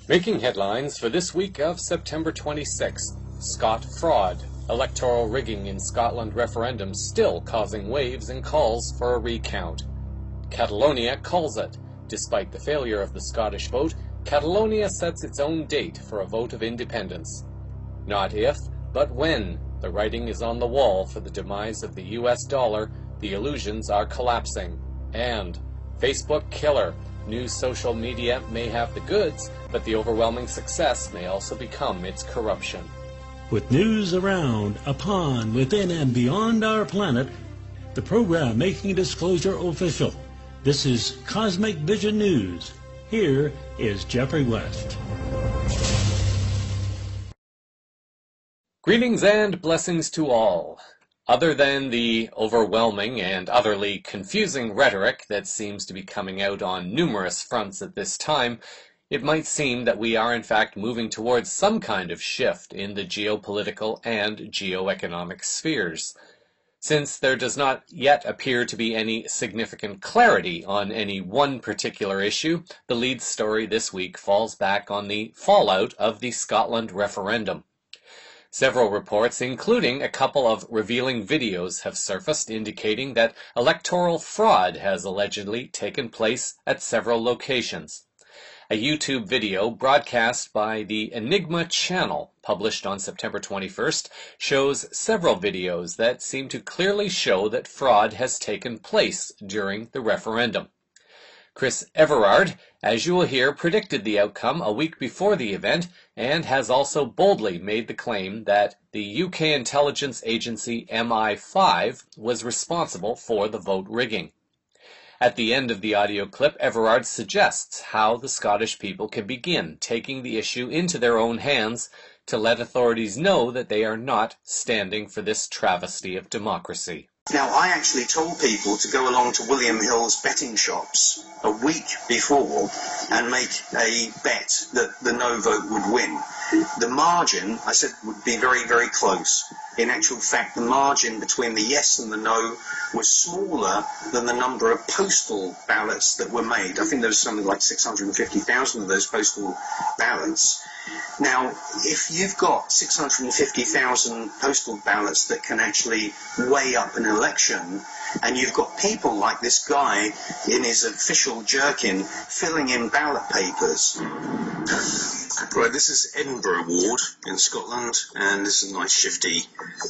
Making headlines for this week of September 26th, Scot fraud, electoral rigging in Scotland referendum still causing waves and calls for a recount. Catalonia calls it. Despite the failure of the Scottish vote, Catalonia sets its own date for a vote of independence. Not if, but when. The writing is on the wall for the demise of the US dollar. The illusions are collapsing. And Facebook killer. New social media may have the goods, but the overwhelming success may also become its corruption. With news around, upon, within, and beyond our planet, the program making disclosure official. This is Cosmic Vision News. Here is Jeffrey West. Greetings and blessings to all. Other than the overwhelming and utterly confusing rhetoric that seems to be coming out on numerous fronts at this time, it might seem that we are in fact moving towards some kind of shift in the geopolitical and geoeconomic spheres. Since there does not yet appear to be any significant clarity on any one particular issue, the lead story this week falls back on the fallout of the Scotland referendum. Several reports, including a couple of revealing videos, have surfaced indicating that electoral fraud has allegedly taken place at several locations. A YouTube video broadcast by the Enigma channel, published on September 21st, shows several videos that seem to clearly show that fraud has taken place during the referendum. Chris Everard, as you will hear, predicted the outcome a week before the event and has also boldly made the claim that the UK intelligence agency MI5 was responsible for the vote rigging. At the end of the audio clip, Everard suggests how the Scottish people can begin taking the issue into their own hands to let authorities know that they are not standing for this travesty of democracy. Now, I actually told people to go along to William Hill's betting shops a week before and make a bet that the no vote would win. The margin, I said, would be very, very close. In actual fact, the margin between the yes and the no was smaller than the number of postal ballots that were made. I think there was something like 650,000 of those postal ballots. Now, if you've got 650,000 postal ballots that can actually weigh up an election, and you've got people like this guy in his official jerkin filling in ballot papers. Right, this is Edinburgh Ward in Scotland, and this is a nice shifty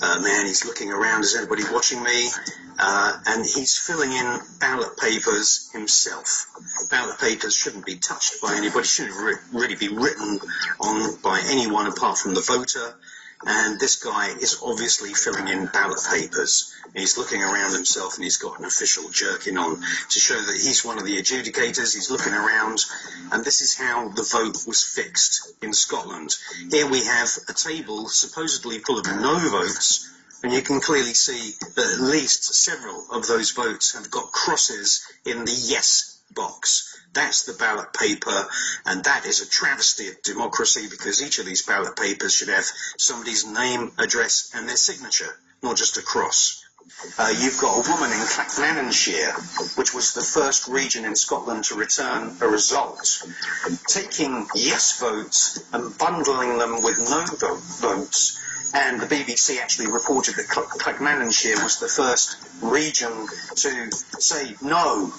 man. He's looking around, is anybody watching me? And he's filling in ballot papers himself. Ballot papers shouldn't be touched by anybody, shouldn't really be written on by anyone apart from the voter. And this guy is obviously filling in ballot papers. He's looking around himself and he's got an official jerkin on to show that he's one of the adjudicators. He's looking around, and this is how the vote was fixed in Scotland. Here we have a table supposedly full of no votes, and you can clearly see that at least several of those votes have got crosses in the yes box. That's the ballot paper, and that is a travesty of democracy, because each of these ballot papers should have somebody's name, address, and their signature, not just a cross. You've got a woman in Clackmannanshire, which was the first region in Scotland to return a result, taking yes votes and bundling them with no votes. And the BBC actually reported that Clackmannanshire was the first region to say no,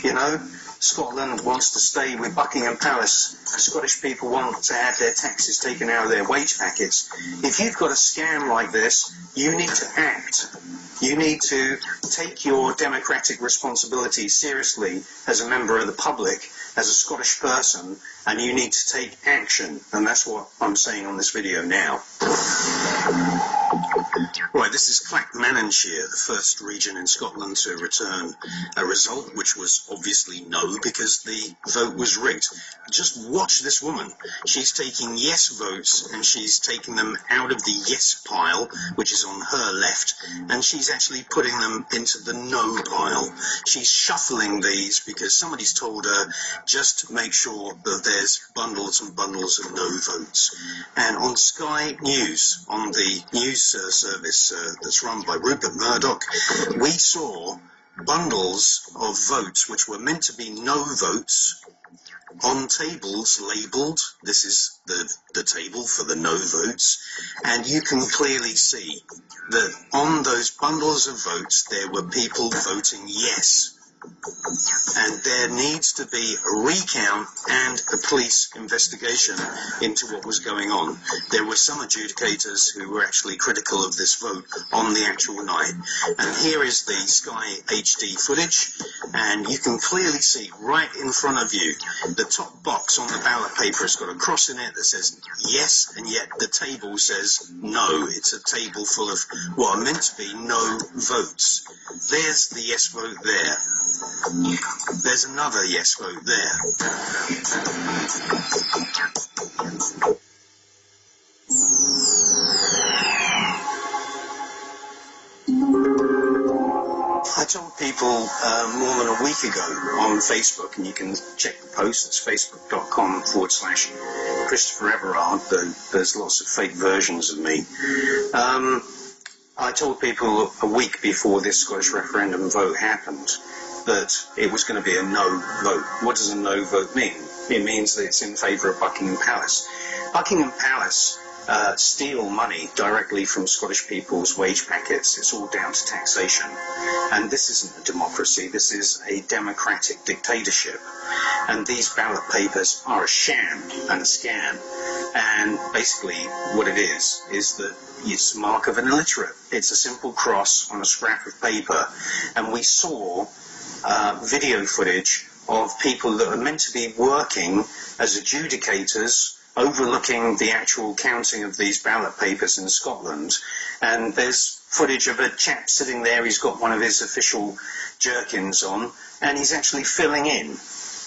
you know. Scotland wants to stay with Buckingham Palace. Scottish people want to have their taxes taken out of their wage packets. If you've got a scam like this, you need to act. You need to take your democratic responsibility seriously as a member of the public, as a Scottish person, and you need to take action. And that's what I'm saying on this video now. Right, this is Clackmannanshire, the first region in Scotland to return a result, which was obviously no, because the vote was rigged. Just watch this woman. She's taking yes votes, and she's taking them out of the yes pile, which is on her left, and she's actually putting them into the no pile. She's shuffling these because somebody's told her just make sure that there's bundles and bundles of no votes. And on Sky News, on the news service that's run by Rupert Murdoch, we saw bundles of votes which were meant to be no votes on tables labelled. This is the table for the no votes, and you can clearly see that on those bundles of votes there were people voting yes. And there needs to be a recount and a police investigation into what was going on. There were some adjudicators who were actually critical of this vote on the actual night. And here is the Sky HD footage, and you can clearly see right in front of you, the top box on the ballot paper has got a cross in it that says yes, and yet the table says no. It's a table full of what are meant to be no votes. There's the yes vote there. There's another yes vote there. I told people more than a week ago on Facebook, and you can check the post, it's facebook.com/Christopher Everard, though there's lots of fake versions of me. I told people a week before this Scottish referendum vote happened that it was going to be a no vote. What does a no vote mean? It means that it's in favour of Buckingham Palace. Buckingham Palace steal money directly from Scottish people's wage packets. It's all down to taxation. And this isn't a democracy, this is a democratic dictatorship. And these ballot papers are a sham and a scam. And basically what it is that it's a mark of an illiterate. It's a simple cross on a scrap of paper. And we saw video footage of people that are meant to be working as adjudicators overlooking the actual counting of these ballot papers in Scotland, and there's footage of a chap sitting there. He's got one of his official jerkins on, and he's actually filling in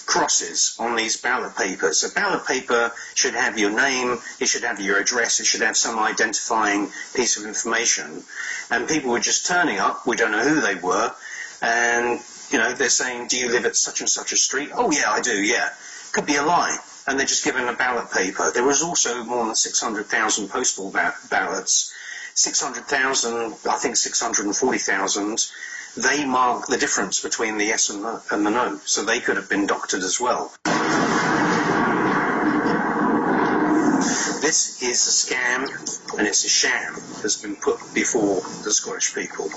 crosses on these ballot papers. A ballot paper should have your name, it should have your address, it should have some identifying piece of information, and people were just turning up. We don't know who they were, and they're saying, do you live at such and such a street? Oh yeah, I do, yeah. Could be a lie. And they're just given a ballot paper. There was also more than 600,000 postal ballots. 600,000, I think 640,000, they mark the difference between the yes and the no. So they could have been doctored as well. This is a scam and it's a sham that's been put before the Scottish people.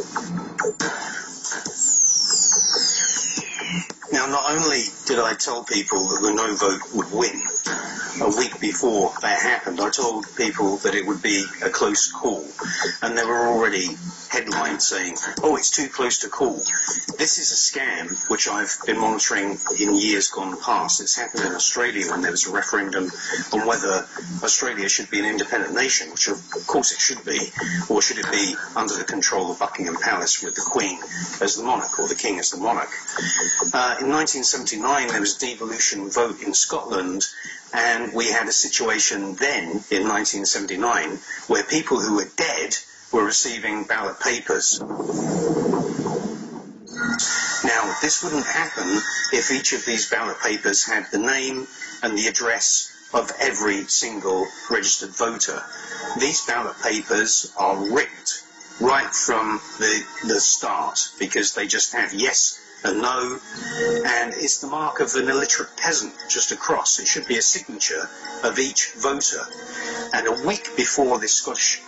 Now, not only did I tell people that the no vote would win a week before that happened, I told people that it would be a close call. And there were already headlines saying, oh, it's too close to call. This is a scam which I've been monitoring in years gone past. It's happened in Australia when there was a referendum on whether Australia should be an independent nation, which of course it should be, or should it be under the control of Buckingham Palace with the Queen as the monarch or the King as the monarch. In 1979 there was a devolution vote in Scotland, and we had a situation then in 1979 where people who were dead were receiving ballot papers. Now, this wouldn't happen if each of these ballot papers had the name and the address of every single registered voter. These ballot papers are rigged right from the start because they just have yes and no, and it's the mark of an illiterate peasant just across. It should be a signature of each voter. And a week before this Scottish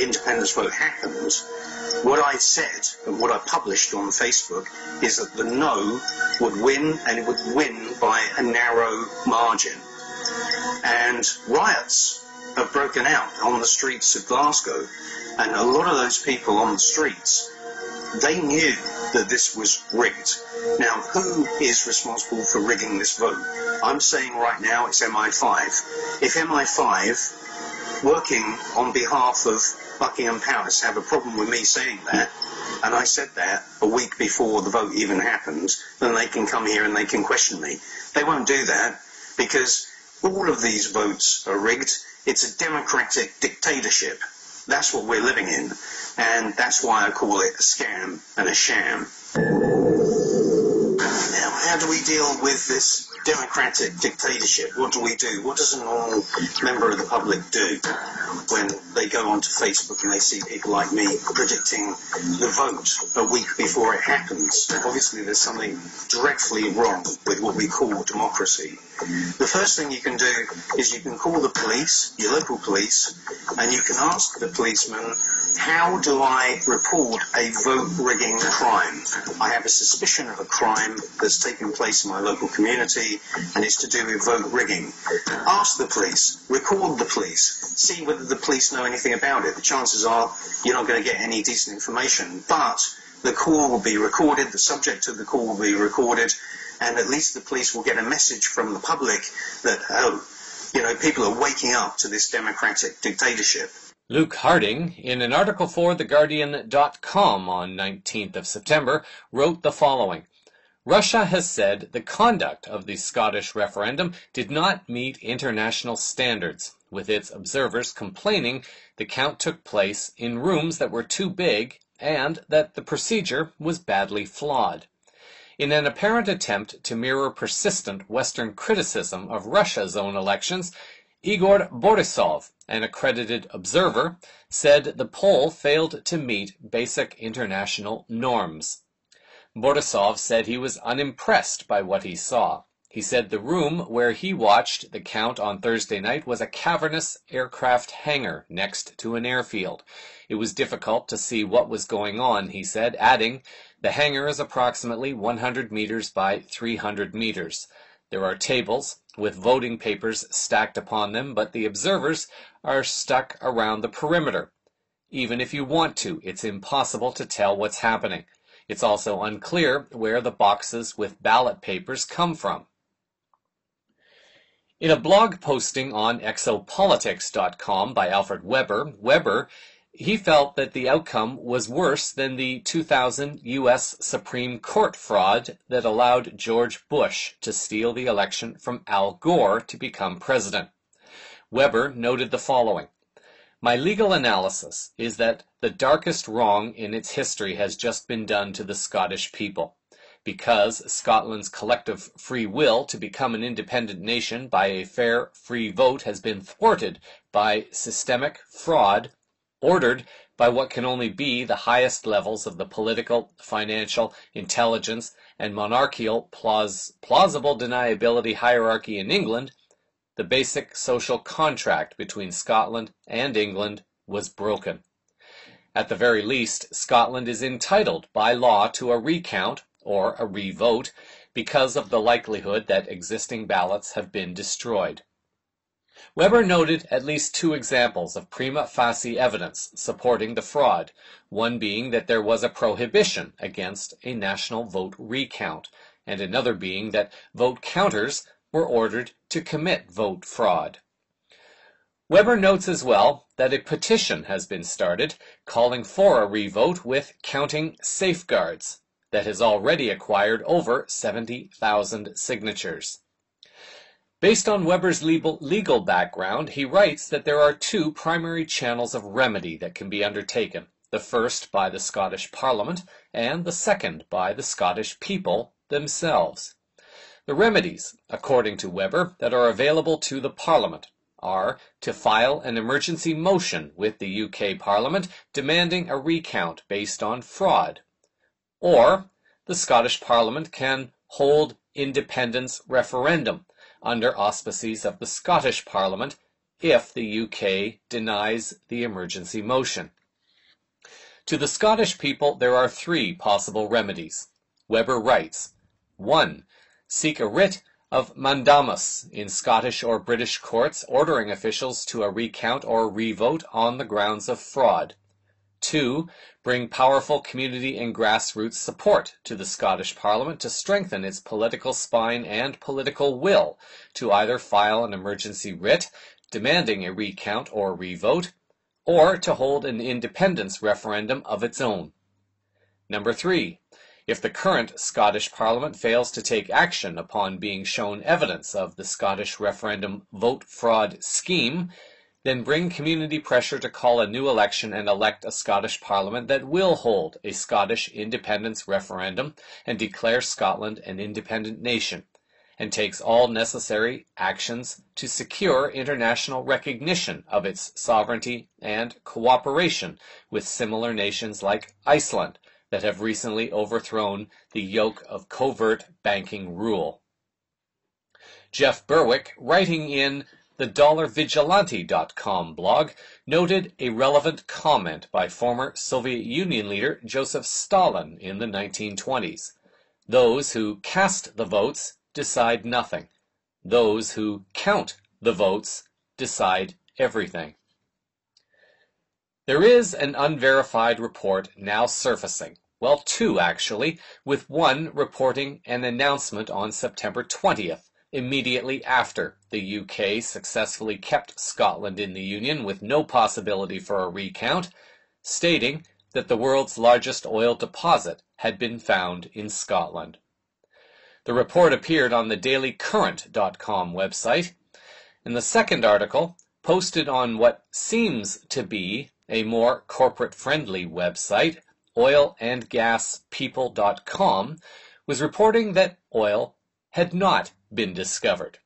independence vote happened, what I said and what I published on Facebook is that the no would win, and it would win by a narrow margin. And riots have broken out on the streets of Glasgow, and a lot of those people on the streets, they knew that this was rigged. Now, who is responsible for rigging this vote? I'm saying right now it's MI5. If MI5, working on behalf of Buckingham Palace, have a problem with me saying that, and I said that a week before the vote even happened, then they can come here and they can question me. They won't do that because all of these votes are rigged. It's a democratic dictatorship. That's what we're living in, and that's why I call it a scam and a sham. Now, how do we deal with this democratic dictatorship? What do we do? What does a normal member of the public do when they go onto Facebook and they see people like me predicting the vote a week before it happens? Obviously, there's something dreadfully wrong with what we call democracy. The first thing you can do is you can call the police, your local police, and you can ask the policeman, how do I report a vote rigging crime? I have a suspicion of a crime that's taken place in my local community, and it's to do with vote rigging. Ask the police, record the police, see whether the police know anything about it. The chances are you're not going to get any decent information, but the call will be recorded, the subject of the call will be recorded, and at least the police will get a message from the public that, oh, you know, people are waking up to this democratic dictatorship. Luke Harding, in an article for TheGuardian.com on 19th of September, wrote the following. Russia has said the conduct of the Scottish referendum did not meet international standards, with its observers complaining the count took place in rooms that were too big and that the procedure was badly flawed. In an apparent attempt to mirror persistent Western criticism of Russia's own elections, Igor Borisov, an accredited observer, said the poll failed to meet basic international norms. Borisov said he was unimpressed by what he saw. He said the room where he watched the count on Thursday night was a cavernous aircraft hangar next to an airfield. It was difficult to see what was going on, he said, adding, the hangar is approximately 100 meters by 300 meters. There are tables with voting papers stacked upon them, but the observers are stuck around the perimeter. Even if you want to, it's impossible to tell what's happening. It's also unclear where the boxes with ballot papers come from. In a blog posting on exopolitics.com by Alfred Weber, he felt that the outcome was worse than the 2000 U.S. Supreme Court fraud that allowed George Bush to steal the election from Al Gore to become president. Weber noted the following. My legal analysis is that the darkest wrong in its history has just been done to the Scottish people. Because Scotland's collective free will to become an independent nation by a fair, free vote has been thwarted by systemic fraud ordered by what can only be the highest levels of the political, financial, intelligence, and monarchical plausible deniability hierarchy in England, the basic social contract between Scotland and England was broken. At the very least, Scotland is entitled by law to a recount or a revote because of the likelihood that existing ballots have been destroyed. Weber noted at least two examples of prima facie evidence supporting the fraud, one being that there was a prohibition against a national vote recount, and another being that vote counters were ordered to commit vote fraud. Weber notes as well that a petition has been started calling for a revote with counting safeguards that has already acquired over 70,000 signatures. Based on Weber's legal background, he writes that there are two primary channels of remedy that can be undertaken, the first by the Scottish Parliament and the second by the Scottish people themselves. The remedies, according to Weber, that are available to the Parliament are to file an emergency motion with the UK Parliament demanding a recount based on fraud, or the Scottish Parliament can hold independence referendum under auspices of the Scottish Parliament if the UK denies the emergency motion. To the Scottish people, there are three possible remedies. Weber writes, 1. Seek a writ of mandamus in Scottish or British courts ordering officials to a recount or revote on the grounds of fraud. 2. Bring powerful community and grassroots support to the Scottish Parliament to strengthen its political spine and political will to either file an emergency writ demanding a recount or revote, or to hold an independence referendum of its own. Number 3. If the current Scottish Parliament fails to take action upon being shown evidence of the Scottish referendum vote fraud scheme, then bring community pressure to call a new election and elect a Scottish Parliament that will hold a Scottish independence referendum and declare Scotland an independent nation, and takes all necessary actions to secure international recognition of its sovereignty and cooperation with similar nations like Iceland that have recently overthrown the yoke of covert banking rule. Jeff Berwick, writing in the DollarVigilante.com blog, noted a relevant comment by former Soviet Union leader Joseph Stalin in the 1920s. Those who cast the votes decide nothing. Those who count the votes decide everything. There is an unverified report now surfacing. Well, two actually, with one reporting an announcement on September 20th, immediately after the UK successfully kept Scotland in the Union with no possibility for a recount, stating that the world's largest oil deposit had been found in Scotland. The report appeared on the dailycurrent.com website, and the second article, posted on what seems to be a more corporate-friendly website, oilandgaspeople.com, was reporting that oil had not been discovered.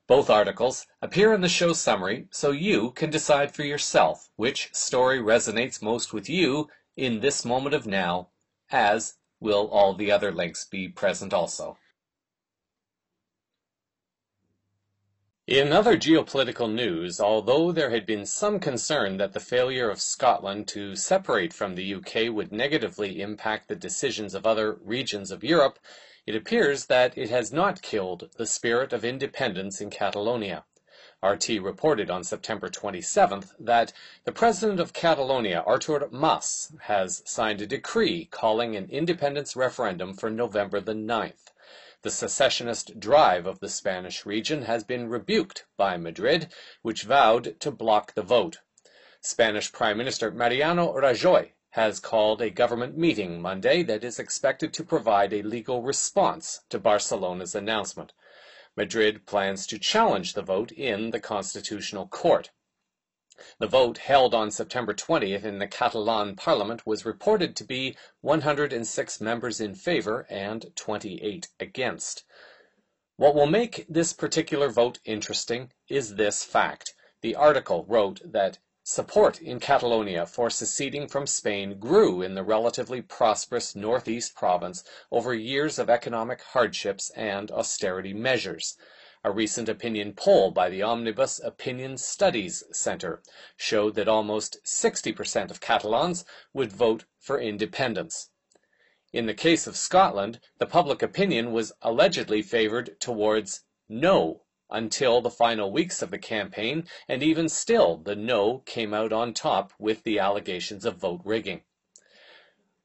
Both articles appear in the show summary, so you can decide for yourself which story resonates most with you in this moment of now, as will all the other links be present also. In other geopolitical news, although there had been some concern that the failure of Scotland to separate from the UK would negatively impact the decisions of other regions of Europe, it appears that it has not killed the spirit of independence in Catalonia. RT reported on September 27th that the president of Catalonia, Artur Mas, has signed a decree calling an independence referendum for November the 9th. The secessionist drive of the Spanish region has been rebuked by Madrid, which vowed to block the vote. Spanish Prime Minister Mariano Rajoy has called a government meeting Monday that is expected to provide a legal response to Barcelona's announcement. Madrid plans to challenge the vote in the Constitutional Court. The vote held on September 20th in the Catalan Parliament was reported to be 106 members in favor and 28 against. What will make this particular vote interesting is this fact. The article wrote that support in Catalonia for seceding from Spain grew in the relatively prosperous northeast province over years of economic hardships and austerity measures. A recent opinion poll by the Omnibus Opinion Studies Center showed that almost 60% of Catalans would vote for independence. In the case of Scotland, the public opinion was allegedly favored towards no until the final weeks of the campaign, and even still the no came out on top with the allegations of vote rigging.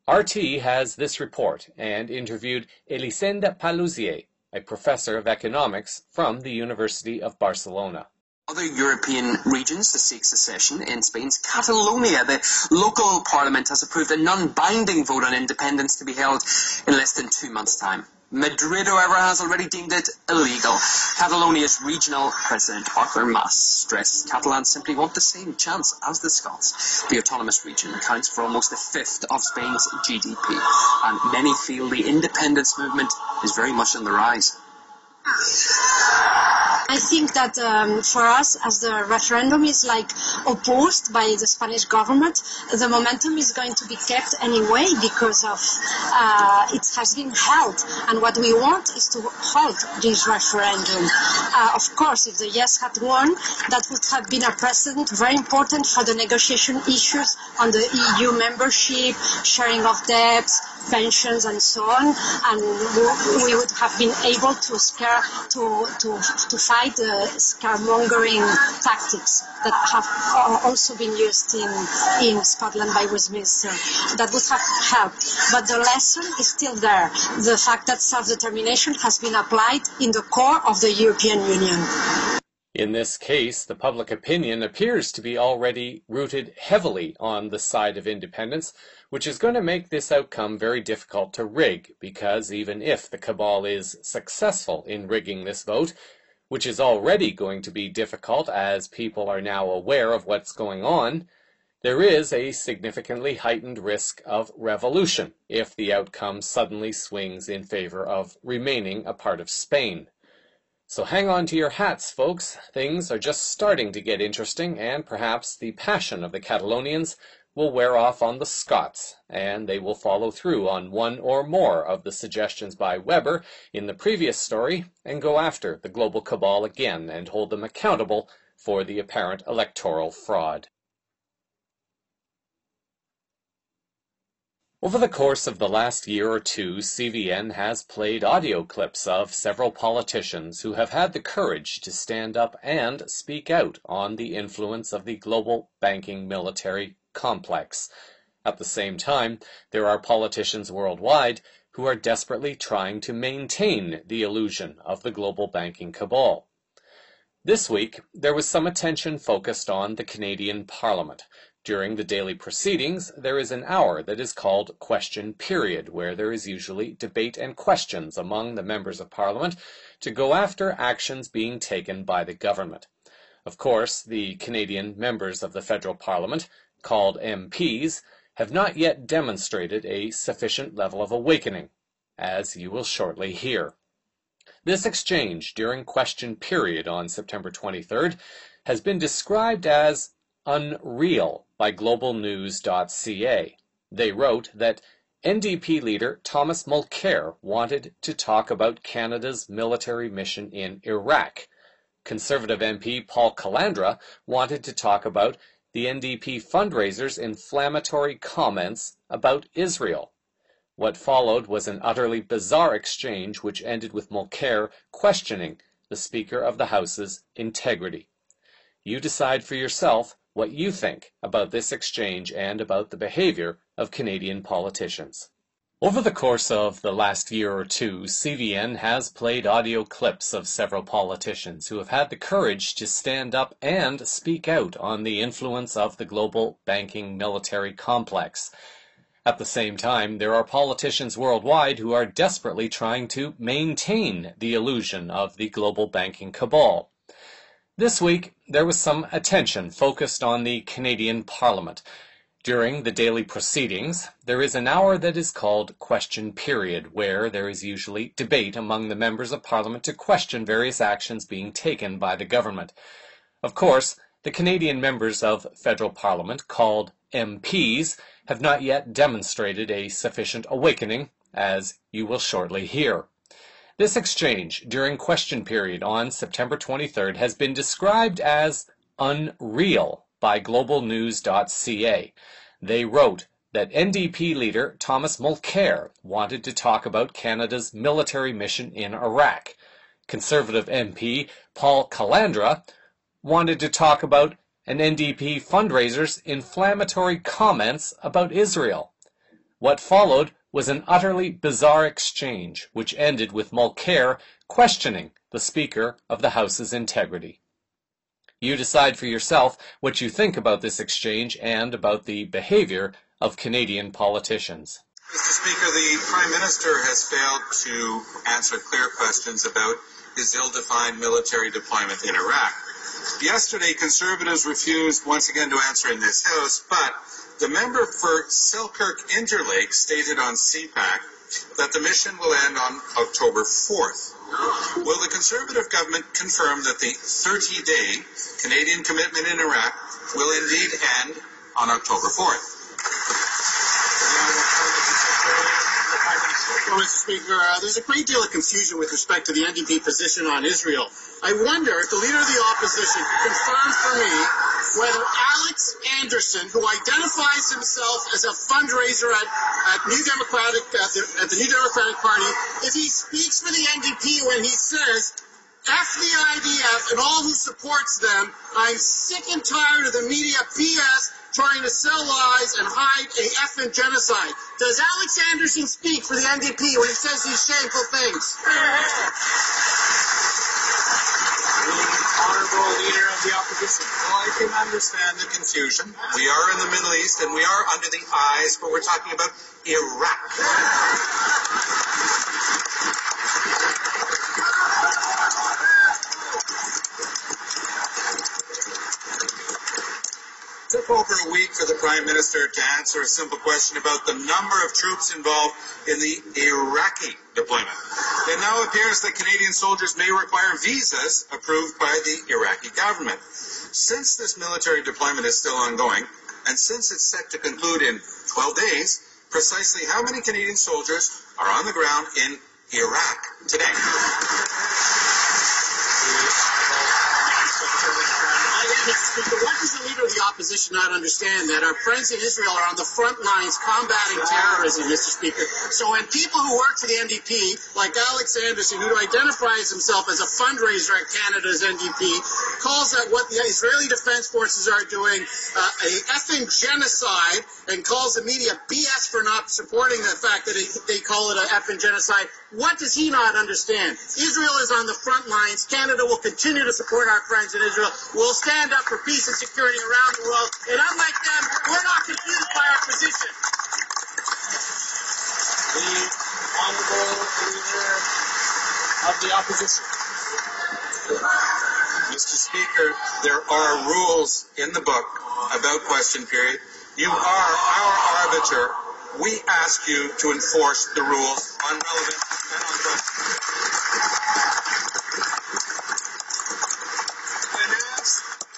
RT has this report and interviewed Elisenda Paluzier, a professor of economics from the University of Barcelona. Other European regions to seek secession. In Spain's Catalonia, the local parliament has approved a non-binding vote on independence to be held in less than 2 months' time. Madrid, however, has already deemed it illegal. Catalonia's regional president, Artur Mas, stressed Catalans simply want the same chance as the Scots. The autonomous region accounts for almost a fifth of Spain's GDP, and many feel the independence movement is very much on the rise. I think that for us, as the referendum is opposed by the Spanish government, the momentum is going to be kept anyway because of it has been held, and what we want is to hold this referendum. Of course, if the yes had won, that would have been a precedent very important for the negotiation issues on the EU membership, sharing of debts, pensions and so on, and we would have been able to fight the scaremongering tactics that have also been used in Scotland by Westminster. That would have helped. But the lesson is still there. The fact that self-determination has been applied in the core of the European Union. In this case, the public opinion appears to be already rooted heavily on the side of independence, which is going to make this outcome very difficult to rig, because even if the cabal is successful in rigging this vote, which is already going to be difficult as people are now aware of what's going on, there is a significantly heightened risk of revolution if the outcome suddenly swings in favor of remaining a part of Spain. So hang on to your hats, folks. Things are just starting to get interesting, and perhaps the passion of the Catalonians will wear off on the Scots, and they will follow through on one or more of the suggestions by Weber in the previous story and go after the global cabal again and hold them accountable for the apparent electoral fraud. Over the course of the last year or two, CVN has played audio clips of several politicians who have had the courage to stand up and speak out on the influence of the global banking military complex. At the same time, there are politicians worldwide who are desperately trying to maintain the illusion of the global banking cabal. This week, there was some attention focused on the Canadian Parliament. During the daily proceedings, there is an hour that is called Question Period, where there is usually debate and questions among the members of Parliament to go after actions being taken by the government. Of course, the Canadian members of the federal Parliament, called MPs, have not yet demonstrated a sufficient level of awakening, as you will shortly hear. This exchange during Question Period on September 23rd has been described as unreal by globalnews.ca. They wrote that NDP leader Thomas Mulcair wanted to talk about Canada's military mission in Iraq. Conservative MP Paul Calandra wanted to talk about the NDP fundraiser's inflammatory comments about Israel. What followed was an utterly bizarre exchange which ended with Mulcair questioning the Speaker of the House's integrity. You decide for yourself what you think about this exchange and about the behavior of Canadian politicians. Over the course of the last year or two, CVN has played audio clips of several politicians who have had the courage to stand up and speak out on the influence of the global banking military complex. At the same time, there are politicians worldwide who are desperately trying to maintain the illusion of the global banking cabal. This week, there was some attention focused on the Canadian Parliament. During the daily proceedings, there is an hour that is called Question Period, where there is usually debate among the members of Parliament to question various actions being taken by the government. Of course, the Canadian members of federal Parliament, called MPs, have not yet demonstrated a sufficient awakening, as you will shortly hear. This exchange during Question Period on September 23rd has been described as unreal by globalnews.ca. They wrote that NDP leader Thomas Mulcair wanted to talk about Canada's military mission in Iraq. Conservative MP Paul Calandra wanted to talk about an NDP fundraiser's inflammatory comments about Israel. What followed was an utterly bizarre exchange, which ended with Mulcair questioning the Speaker of the House's integrity. You decide for yourself what you think about this exchange and about the behavior of Canadian politicians. Mr. Speaker, the Prime Minister has failed to answer clear questions about his ill-defined military deployment in Iraq. Yesterday, Conservatives refused once again to answer in this House, but the member for Selkirk-Interlake stated on CPAC that the mission will end on October 4th. Will the Conservative government confirm that the 30-day Canadian commitment in Iraq will indeed end on October 4th? Well, Mr. Speaker, there's a great deal of confusion with respect to the NDP position on Israel. I wonder if the Leader of the Opposition could confirm for me whether Alex Anderson, who identifies himself as a fundraiser at the New Democratic Party, if he speaks for the NDP when he says, F the IDF and all who supports them, I'm sick and tired of the media PS trying to sell lies and hide a effing genocide. Does Alex Anderson speak for the NDP when he says these shameful things? Honorable Leader of the Opposition. Well, I can understand the confusion. We are in the Middle East and we are under the eyes, but we're talking about Iraq. over a week for the Prime Minister to answer a simple question about the number of troops involved in the Iraqi deployment. It now appears that Canadian soldiers may require visas approved by the Iraqi government. Since this military deployment is still ongoing, and since it's set to conclude in 12 days, precisely how many Canadian soldiers are on the ground in Iraq today? What does the Leader of the Opposition not understand? That our friends in Israel are on the front lines combating terrorism, Mr. Speaker. So when people who work for the NDP, like Alex Anderson, who identifies himself as a fundraiser at Canada's NDP, calls that what the Israeli Defense Forces are doing a effing genocide, and calls the media BS for not supporting the fact that they call it an effing genocide, what does he not understand? Israel is on the front lines. Canada will continue to support our friends in Israel. We'll stand up for peace and security around the world. And unlike them, we're not confused by our position. The Honourable Leader of the Opposition. Mr. Speaker, there are rules in the book about question period. You are our arbiter. We ask you to enforce the rules on relevant and on question.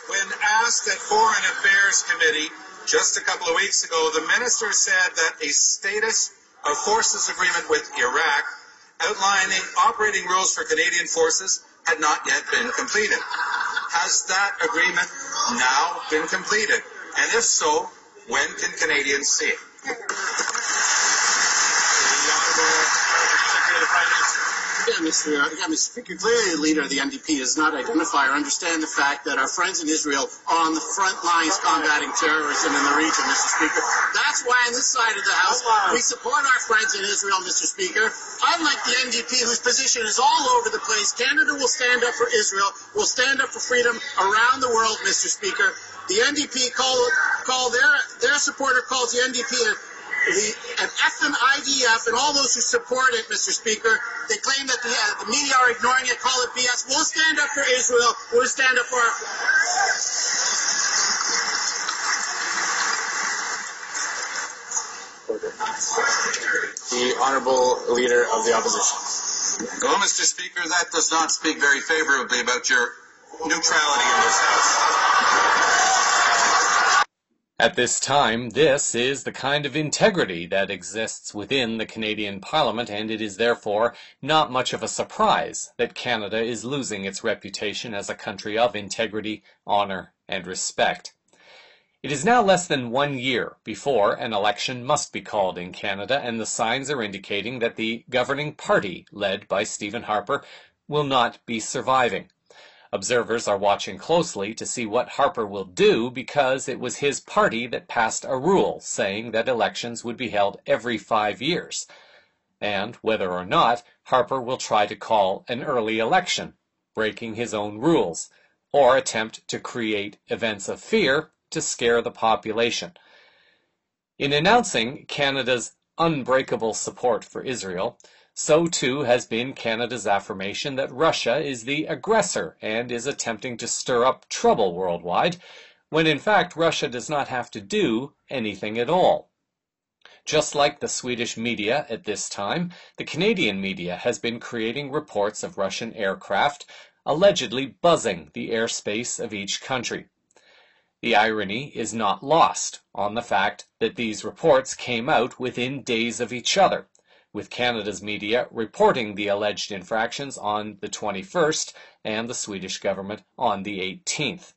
When asked at Foreign Affairs Committee just a couple of weeks ago, the minister said that a status of forces agreement with Iraq outlining operating rules for Canadian forces had not yet been completed. Has that agreement now been completed? And if so, when can Canadians see it? Mr. Speaker, clearly the Leader of the NDP does not identify or understand the fact that our friends in Israel are on the front lines combating terrorism in the region, Mr. Speaker. That's why on this side of the House, we support our friends in Israel, Mr. Speaker. Unlike the NDP, whose position is all over the place, Canada will stand up for Israel, will stand up for freedom around the world, Mr. Speaker. The NDP their supporter calls the NDP an effing IDF, and all those who support it, Mr. Speaker, they claim that the media are ignoring it, call it BS. We'll stand up for Israel. We'll stand up for our... The Honourable Leader of the Opposition. Well, Mr. Speaker, that does not speak very favorably about your neutrality in this House. At this time, this is the kind of integrity that exists within the Canadian Parliament, and it is therefore not much of a surprise that Canada is losing its reputation as a country of integrity, honour, and respect. It is now less than 1 year before an election must be called in Canada, and the signs are indicating that the governing party, led by Stephen Harper, will not be surviving. Observers are watching closely to see what Harper will do, because it was his party that passed a rule saying that elections would be held every 5 years, and whether or not Harper will try to call an early election, breaking his own rules, or attempt to create events of fear to scare the population. In announcing Canada's unbreakable support for Israel, so too has been Canada's affirmation that Russia is the aggressor and is attempting to stir up trouble worldwide, when in fact Russia does not have to do anything at all. Just like the Swedish media at this time, the Canadian media has been creating reports of Russian aircraft allegedly buzzing the airspace of each country. The irony is not lost on the fact that these reports came out within days of each other, with Canada's media reporting the alleged infractions on the 21st and the Swedish government on the 18th.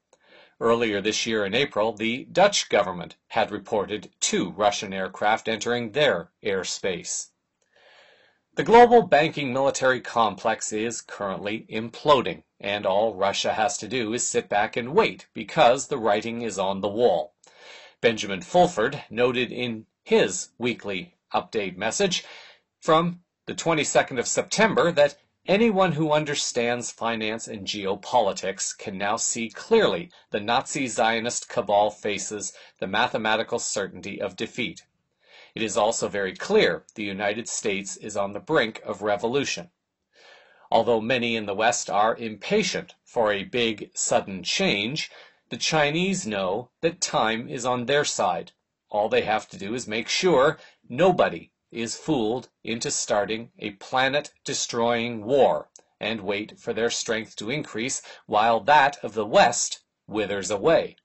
Earlier this year in April, the Dutch government had reported 2 Russian aircraft entering their airspace. The global banking military complex is currently imploding, and all Russia has to do is sit back and wait, because the writing is on the wall. Benjamin Fulford noted in his weekly update message from the 22nd of September that anyone who understands finance and geopolitics can now see clearly the Nazi Zionist cabal faces the mathematical certainty of defeat. It is also very clear the United States is on the brink of revolution. Although many in the West are impatient for a big, sudden change, The Chinese know that time is on their side. All they have to do is make sure nobody is fooled into starting a planet-destroying war and wait for their strength to increase while that of the West withers away.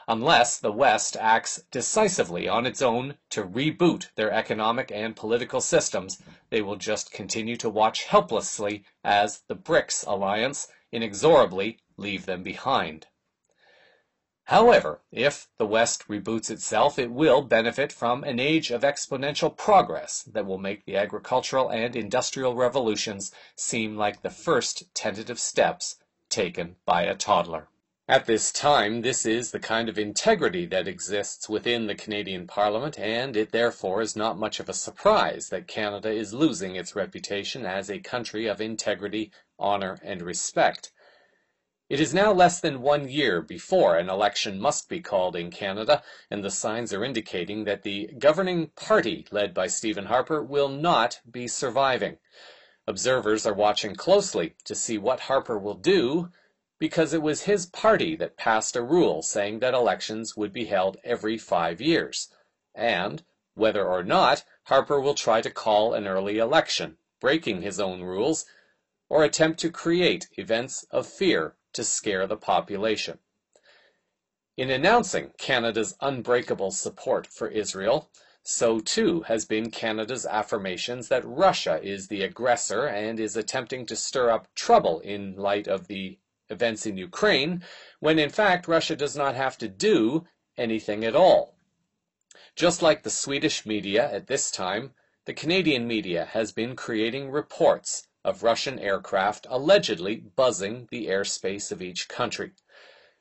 Unless the West acts decisively on its own to reboot their economic and political systems, they will just continue to watch helplessly as the BRICS alliance inexorably leave them behind. However, if the West reboots itself, it will benefit from an age of exponential progress that will make the agricultural and industrial revolutions seem like the first tentative steps taken by a toddler. At this time, this is the kind of integrity that exists within the Canadian Parliament, and it therefore is not much of a surprise that Canada is losing its reputation as a country of integrity, honor, and respect. It is now less than 1 year before an election must be called in Canada, and the signs are indicating that the governing party led by Stephen Harper will not be surviving. Observers are watching closely to see what Harper will do, because it was his party that passed a rule saying that elections would be held every 5 years, and whether or not Harper will try to call an early election, breaking his own rules, or attempt to create events of fear to scare the population. In announcing Canada's unbreakable support for Israel, so too has been Canada's affirmations that Russia is the aggressor and is attempting to stir up trouble in light of the events in Ukraine, when in fact Russia does not have to do anything at all. Just like the Swedish media at this time, the Canadian media has been creating reports of Russian aircraft allegedly buzzing the airspace of each country.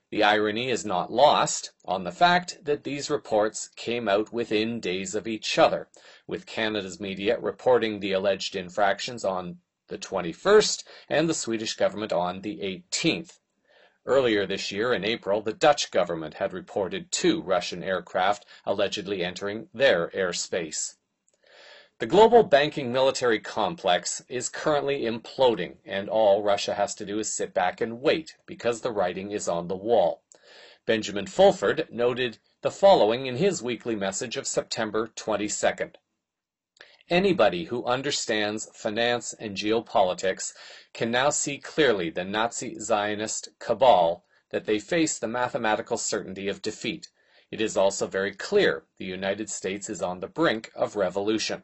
The irony is not lost on the fact that these reports came out within days of each other, with Canada's media reporting the alleged infractions on the 21st and the Swedish government on the 18th. Earlier this year, in April, the Dutch government had reported 2 Russian aircraft allegedly entering their airspace. The global banking military complex is currently imploding, and all Russia has to do is sit back and wait, because the writing is on the wall. Benjamin Fulford noted the following in his weekly message of September 22nd. Anybody who understands finance and geopolitics can now see clearly the Nazi Zionist cabal that they face the mathematical certainty of defeat. It is also very clear the United States is on the brink of revolution.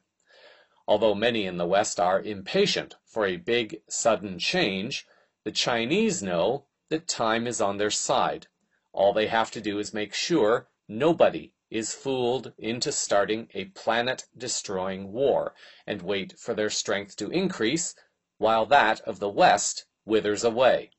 Although many in the West are impatient for a big, sudden change, the Chinese know that time is on their side. All they have to do is make sure nobody is fooled into starting a planet-destroying war and wait for their strength to increase while that of the West withers away.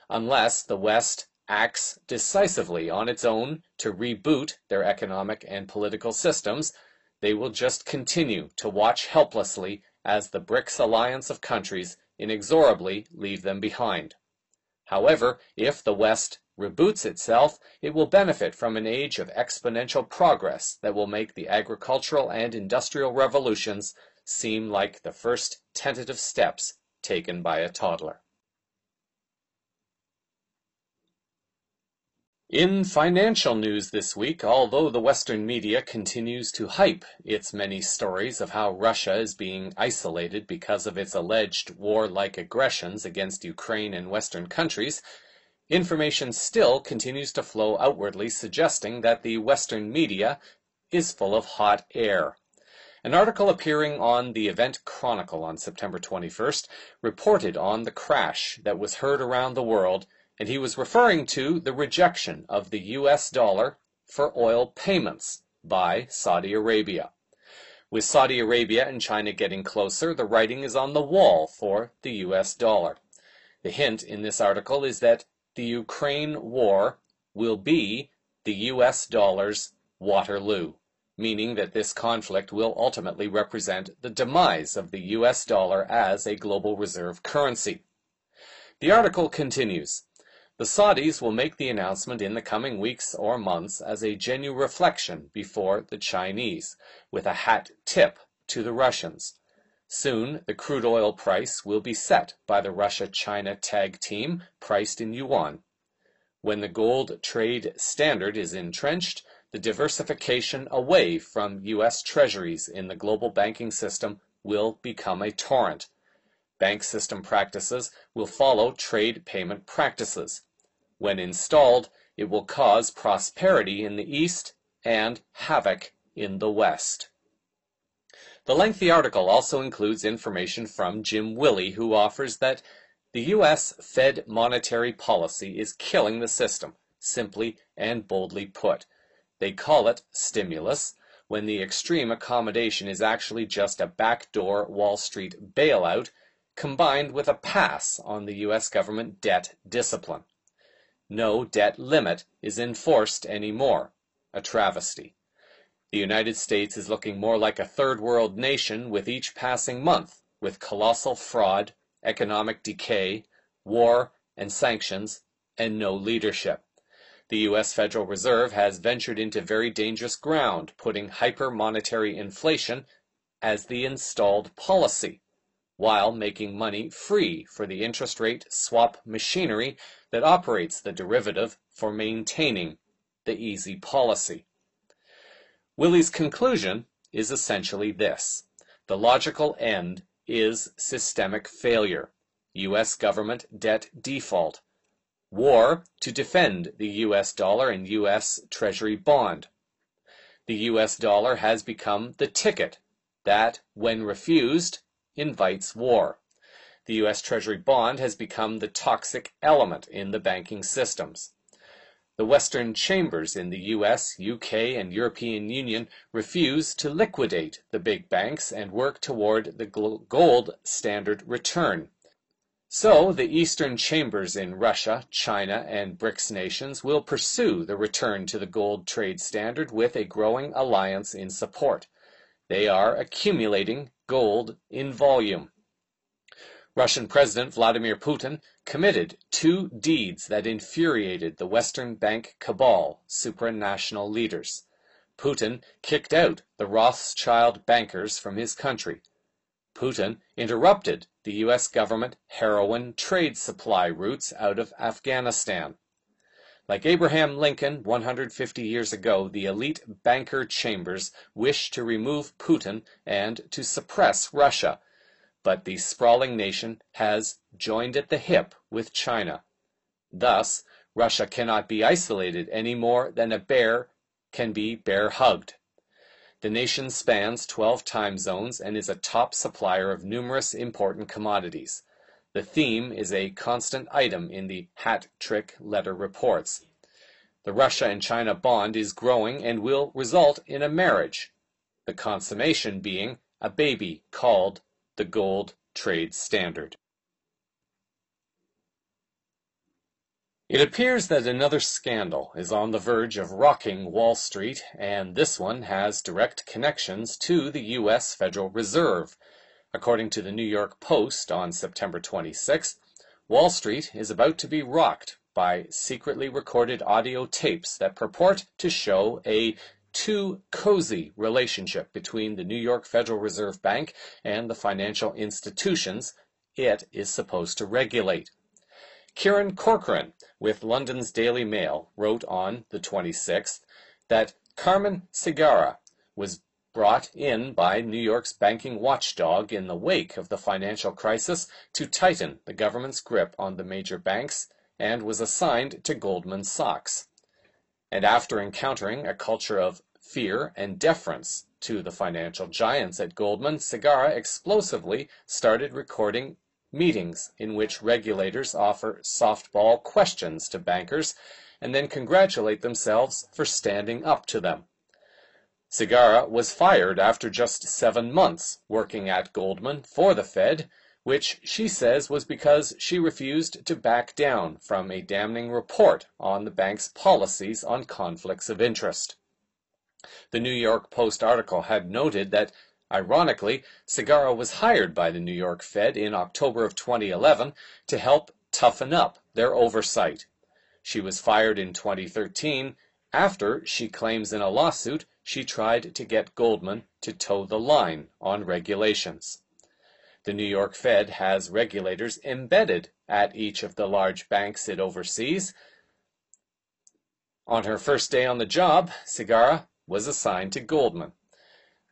Unless the West acts decisively on its own to reboot their economic and political systems, they will just continue to watch helplessly as the BRICS alliance of countries inexorably leave them behind. However, if the West reboots itself, it will benefit from an age of exponential progress that will make the agricultural and industrial revolutions seem like the first tentative steps taken by a toddler. In financial news this week, although the Western media continues to hype its many stories of how Russia is being isolated because of its alleged war-like aggressions against Ukraine and Western countries, information still continues to flow outwardly suggesting that the Western media is full of hot air. An article appearing on the Event Chronicle on September 21st reported on the crash that was heard around the world, and he was referring to the rejection of the US dollar for oil payments by Saudi Arabia. With Saudi Arabia and China getting closer, the writing is on the wall for the US dollar. The hint in this article is that the Ukraine war will be the US dollar's Waterloo, meaning that this conflict will ultimately represent the demise of the US dollar as a global reserve currency. The article continues. The Saudis will make the announcement in the coming weeks or months as a genuine reflection before the Chinese, with a hat tip to the Russians. Soon, the crude oil price will be set by the Russia-China tag team, priced in yuan. When the gold trade standard is entrenched, the diversification away from U.S. treasuries in the global banking system will become a torrent. Bank system practices will follow trade payment practices. When installed, it will cause prosperity in the East and havoc in the West. The lengthy article also includes information from Jim Willey, who offers that the U.S. Fed monetary policy is killing the system, simply and boldly put. They call it stimulus, when the extreme accommodation is actually just a backdoor Wall Street bailout, combined with a pass on the U.S. government debt discipline. No debt limit is enforced anymore, a travesty. The United States is looking more like a third world nation with each passing month, with colossal fraud, economic decay, war, and sanctions, and no leadership. The U.S. Federal Reserve has ventured into very dangerous ground, putting hyper-monetary inflation as the installed policy, while making money free for the interest rate swap machinery that operates the derivative for maintaining the easy policy. Willey's conclusion is essentially this: the logical end is systemic failure, U.S. government debt default, war to defend the U.S. dollar and U.S. Treasury bond. The U.S. dollar has become the ticket that, when refused, invites war. The U.S. Treasury bond has become the toxic element in the banking systems. The Western chambers in the US, UK, and European Union refuse to liquidate the big banks and work toward the gold standard return. So, the Eastern chambers in Russia, China, and BRICS nations will pursue the return to the gold trade standard with a growing alliance in support. They are accumulating gold in volume. Russian President Vladimir Putin committed 2 deeds that infuriated the Western bank cabal, supranational leaders. Putin kicked out the Rothschild bankers from his country. Putin interrupted the U.S. government heroin trade supply routes out of Afghanistan. Like Abraham Lincoln 150 years ago, the elite banker chambers wish to remove Putin and to suppress Russia. But the sprawling nation has joined at the hip with China. Thus, Russia cannot be isolated any more than a bear can be bear-hugged. The nation spans 12 time zones and is a top supplier of numerous important commodities. The theme is a constant item in the hat trick letter reports. The Russia and China bond is growing and will result in a marriage, the consummation being a baby called the gold trade standard. It appears that another scandal is on the verge of rocking Wall Street, and this one has direct connections to the U.S. Federal Reserve. According to the New York Post on September 26th, Wall Street is about to be rocked by secretly recorded audio tapes that purport to show a too cozy relationship between the New York Federal Reserve Bank and the financial institutions it is supposed to regulate. Kieran Corcoran, with London's Daily Mail, wrote on the 26th that Carmen Segarra was brought in by New York's banking watchdog in the wake of the financial crisis to tighten the government's grip on the major banks and was assigned to Goldman Sachs. And after encountering a culture of fear and deference to the financial giants at Goldman, Segarra explosively started recording meetings in which regulators offer softball questions to bankers and then congratulate themselves for standing up to them. Segarra was fired after just 7 months working at Goldman for the Fed, which she says was because she refused to back down from a damning report on the bank's policies on conflicts of interest. The New York Post article had noted that, ironically, Segarra was hired by the New York Fed in October of 2011 to help toughen up their oversight. She was fired in 2013 after she claims in a lawsuit she tried to get Goldman to toe the line on regulations. The New York Fed has regulators embedded at each of the large banks it oversees. On her first day on the job, Segarra was assigned to Goldman.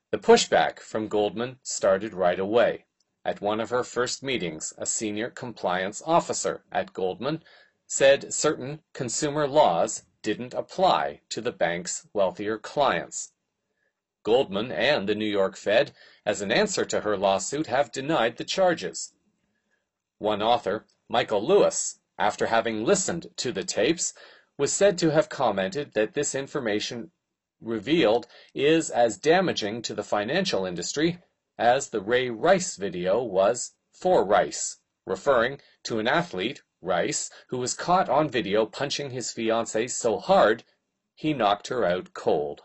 The pushback from Goldman started right away. At one of her first meetings, a senior compliance officer at Goldman said certain consumer laws didn't apply to the bank's wealthier clients. Goldman and the New York Fed, as an answer to her lawsuit, have denied the charges. One author, Michael Lewis, after having listened to the tapes, was said to have commented that this information revealed is as damaging to the financial industry as the Ray Rice video was for Rice, referring to an athlete, Rice, who was caught on video punching his fiancée so hard he knocked her out cold.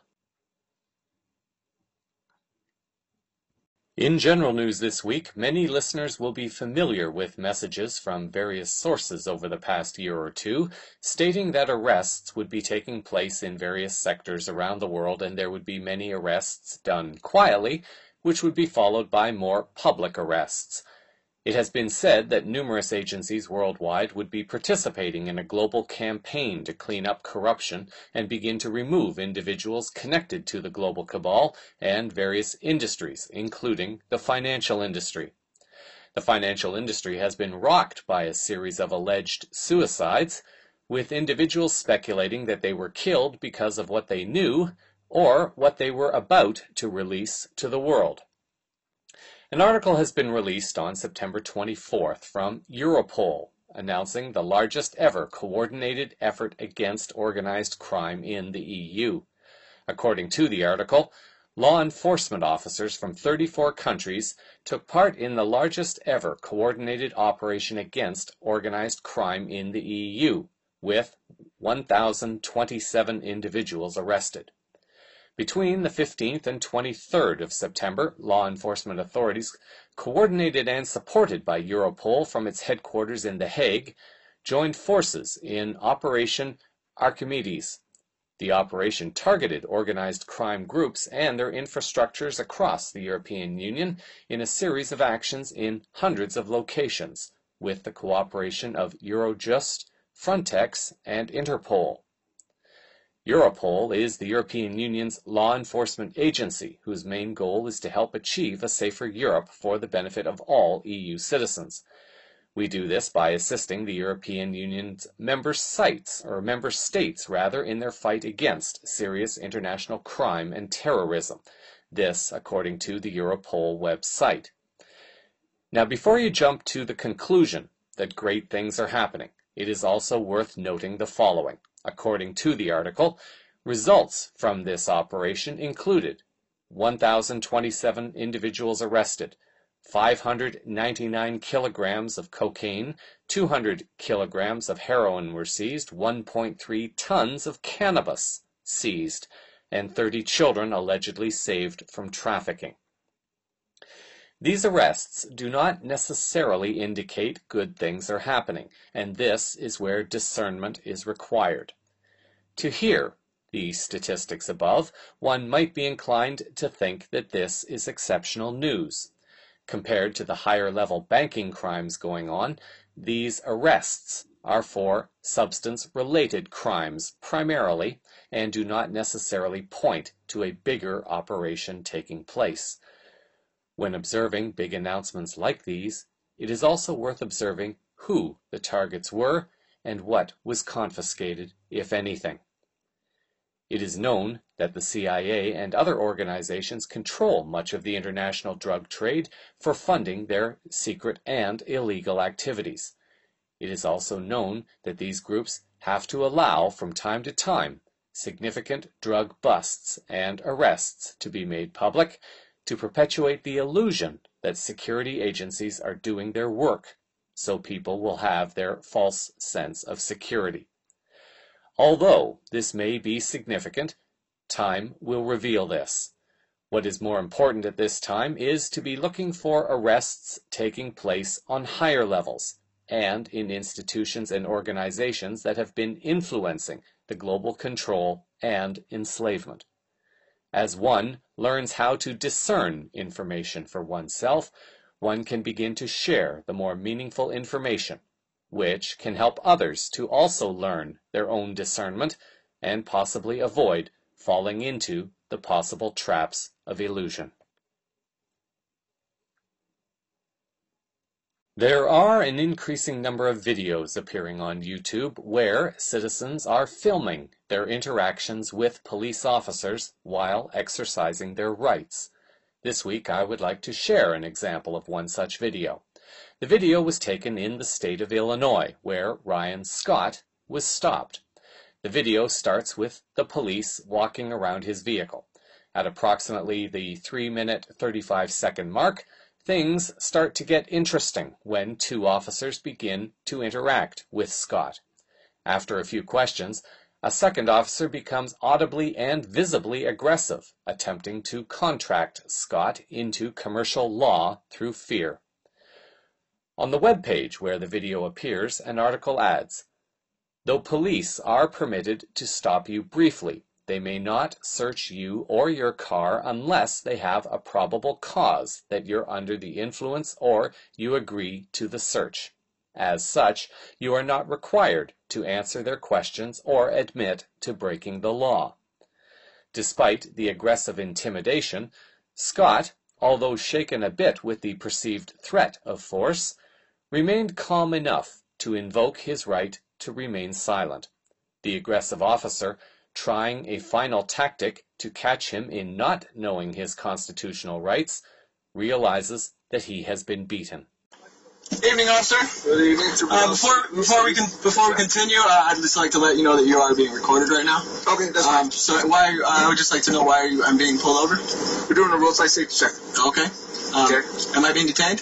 In general news this week, many listeners will be familiar with messages from various sources over the past year or two, stating that arrests would be taking place in various sectors around the world, and there would be many arrests done quietly, which would be followed by more public arrests. It has been said that numerous agencies worldwide would be participating in a global campaign to clean up corruption and begin to remove individuals connected to the global cabal and various industries, including the financial industry. The financial industry has been rocked by a series of alleged suicides, with individuals speculating that they were killed because of what they knew or what they were about to release to the world. An article has been released on September 24th from Europol, announcing the largest ever coordinated effort against organized crime in the EU. According to the article, law enforcement officers from 34 countries took part in the largest ever coordinated operation against organized crime in the EU, with 1,027 individuals arrested. Between the 15th and 23rd of September, law enforcement authorities, coordinated and supported by Europol from its headquarters in The Hague, joined forces in Operation Archimedes. The operation targeted organized crime groups and their infrastructures across the European Union in a series of actions in hundreds of locations, with the cooperation of Eurojust, Frontex, and Interpol. Europol is the European Union's law enforcement agency, whose main goal is to help achieve a safer Europe for the benefit of all EU citizens. We do this by assisting the European Union's member states in their fight against serious international crime and terrorism. This, according to the Europol website. Now, before you jump to the conclusion that great things are happening, it is also worth noting the following. According to the article, results from this operation included 1,027 individuals arrested, 599 kilograms of cocaine, 200 kilograms of heroin were seized, 1.3 tons of cannabis seized, and 30 children allegedly saved from trafficking. These arrests do not necessarily indicate good things are happening, and this is where discernment is required. To hear the statistics above, one might be inclined to think that this is exceptional news. Compared to the higher-level banking crimes going on, these arrests are for substance-related crimes primarily, and do not necessarily point to a bigger operation taking place. When observing big announcements like these, it is also worth observing who the targets were and what was confiscated, if anything. It is known that the CIA and other organizations control much of the international drug trade for funding their secret and illegal activities. It is also known that these groups have to allow, from time to time, significant drug busts and arrests to be made public, to perpetuate the illusion that security agencies are doing their work, so people will have their false sense of security. Although this may be significant, time will reveal this. What is more important at this time is to be looking for arrests taking place on higher levels, and in institutions and organizations that have been influencing the global control and enslavement. As one learns how to discern information for oneself, one can begin to share the more meaningful information, which can help others to also learn their own discernment, and possibly avoid falling into the possible traps of illusion. There are an increasing number of videos appearing on YouTube where citizens are filming their interactions with police officers while exercising their rights. This week I would like to share an example of one such video. The video was taken in the state of Illinois, where Ryan Scott was stopped. The video starts with the police walking around his vehicle. At approximately the 3-minute 35-second mark, things start to get interesting when two officers begin to interact with Scott. After a few questions, a second officer becomes audibly and visibly aggressive, attempting to contract Scott into commercial law through fear. On the web page where the video appears, an article adds, "Though police are permitted to stop you briefly, they may not search you or your car unless they have a probable cause that you're under the influence or you agree to the search. As such, you are not required to answer their questions or admit to breaking the law." Despite the aggressive intimidation, Scott, although shaken a bit with the perceived threat of force, remained calm enough to invoke his right to remain silent. The aggressive officer, trying a final tactic to catch him in not knowing his constitutional rights, realizes that he has been beaten. Evening, officer. Good evening. Before we continue, I'd just like to let you know that you are being recorded right now. Okay, that's fine. So I would just like to know why I'm being pulled over. We're doing a roadside safety check. Okay. Okay. Am I being detained?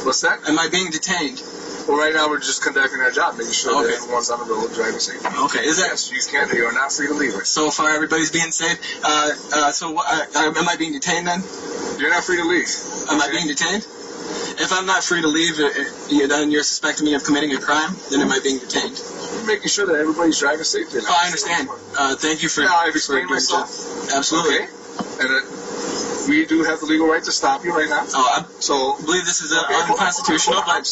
What's that? Am I being detained? Well, right now we're just conducting our job, making sure Okay. that everyone's on the road driving safely. Okay. Is that Yes, you are not free to leave it. so far? Everybody's being safe. Am I being detained then? You're not free to leave. Am I being detained? If I'm not free to leave, then you're suspecting me of committing a crime. Then am I being detained? We're making sure that everybody's driving safely. Oh, I understand. Thank you for. Now, I've for explained doing myself. so. Absolutely. Okay. And we do have the legal right to stop you right now. Oh, So, I believe this is unconstitutional, but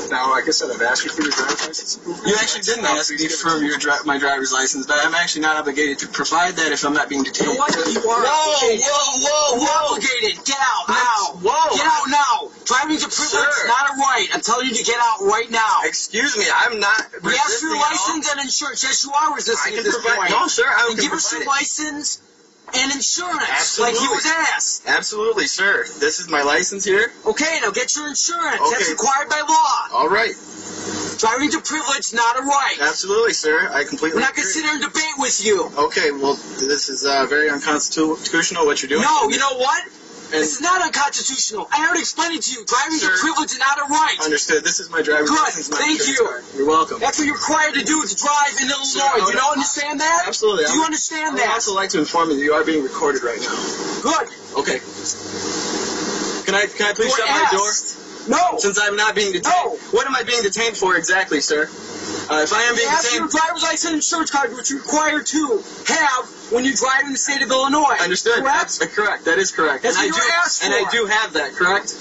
now, like I said, I've asked you for your driver's license. you actually didn't ask me for my driver's license, but I'm actually not obligated to provide that if I'm not being detained. What? You are Whoa! You're obligated. Get out now. Whoa! Get out now. Driving to privilege Sir. is not a right. I'm telling you to get out right now. Excuse me, I'm not We asked for resisting your at all. license and insurance. Yes, you are resisting I at can this provide. point. No, sir, I And can give us provide your it. license and insurance, Absolutely. like he was asked. Absolutely, sir. This is my license here. Okay, now get your insurance. Okay. That's required by law. All right. Driving to privilege, not a right. Absolutely, sir. I completely We're not going to agree. sit here and debate with you. Okay, well, this is very unconstitutional what you're doing. No, you know what? And- This is not unconstitutional. I already explained it to you. Driving to Sir. privilege is not a right. Understood. This is my driver's Good. license. My Thank insurance you. card. You're welcome. That's what you're required to do to drive in Illinois. You don't understand that? Absolutely. Do you understand I would that? also like to inform you that you are being recorded right now. Good. Okay. Can I please You were shut my door? asked. No. Since I'm not being detained. No. What am I being detained for exactly, sir? If I am being Ask your detained. driver's license and insurance card, which you're required to have when you drive in the state of Illinois. Understood. Correct? That's correct. That is correct. That's and what you were asked and I for. do have that, correct?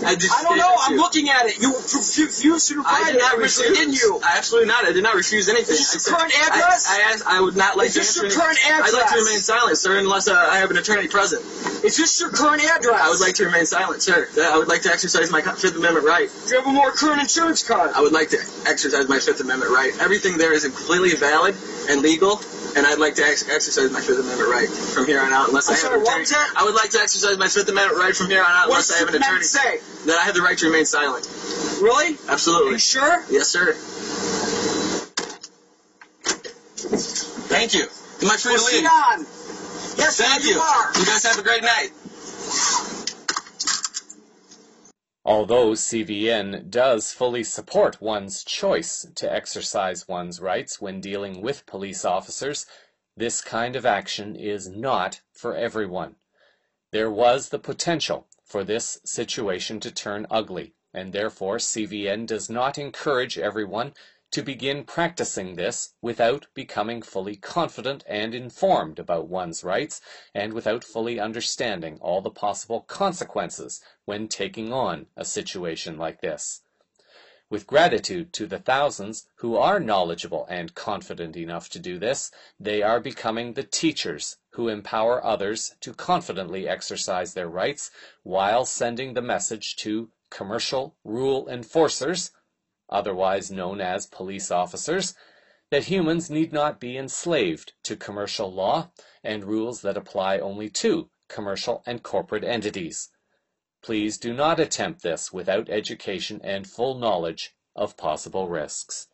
I don't know. I'm looking at it. You refused to I provide did it not originally, refuse. didn't you? Absolutely not. I did not refuse anything. Is this I your said- current address? I asked. I would not like Is to this answer your any- current I'd like to address? remain silent, sir, unless I have an attorney present. Is this your current address? I would like to remain silent, sir. I would like to exercise my Fifth Amendment right. Do you have a more current insurance card? I would like to exercise my Fifth Amendment right. Everything there is completely valid and legal, and I'd like to exercise my Fifth Amendment right from here on out, unless I have sorry, an what attorney. was that? I would like to exercise my Fifth Amendment right from here on out, What unless does I have an the attorney. amendment say? That I have the right to remain silent. Really? Absolutely. Are you sure? Yes, sir. Thank you. Am I free Well, to leave? sit on. Yes, Thank you you. are. You guys have a great night. Although CVN does fully support one's choice to exercise one's rights when dealing with police officers, this kind of action is not for everyone. There was the potential for this situation to turn ugly, and therefore CVN does not encourage everyone to begin practicing this without becoming fully confident and informed about one's rights and without fully understanding all the possible consequences when taking on a situation like this. With gratitude to the thousands who are knowledgeable and confident enough to do this, they are becoming the teachers who empower others to confidently exercise their rights while sending the message to commercial rule enforcers, otherwise known as police officers, that humans need not be enslaved to commercial law and rules that apply only to commercial and corporate entities. Please do not attempt this without education and full knowledge of possible risks.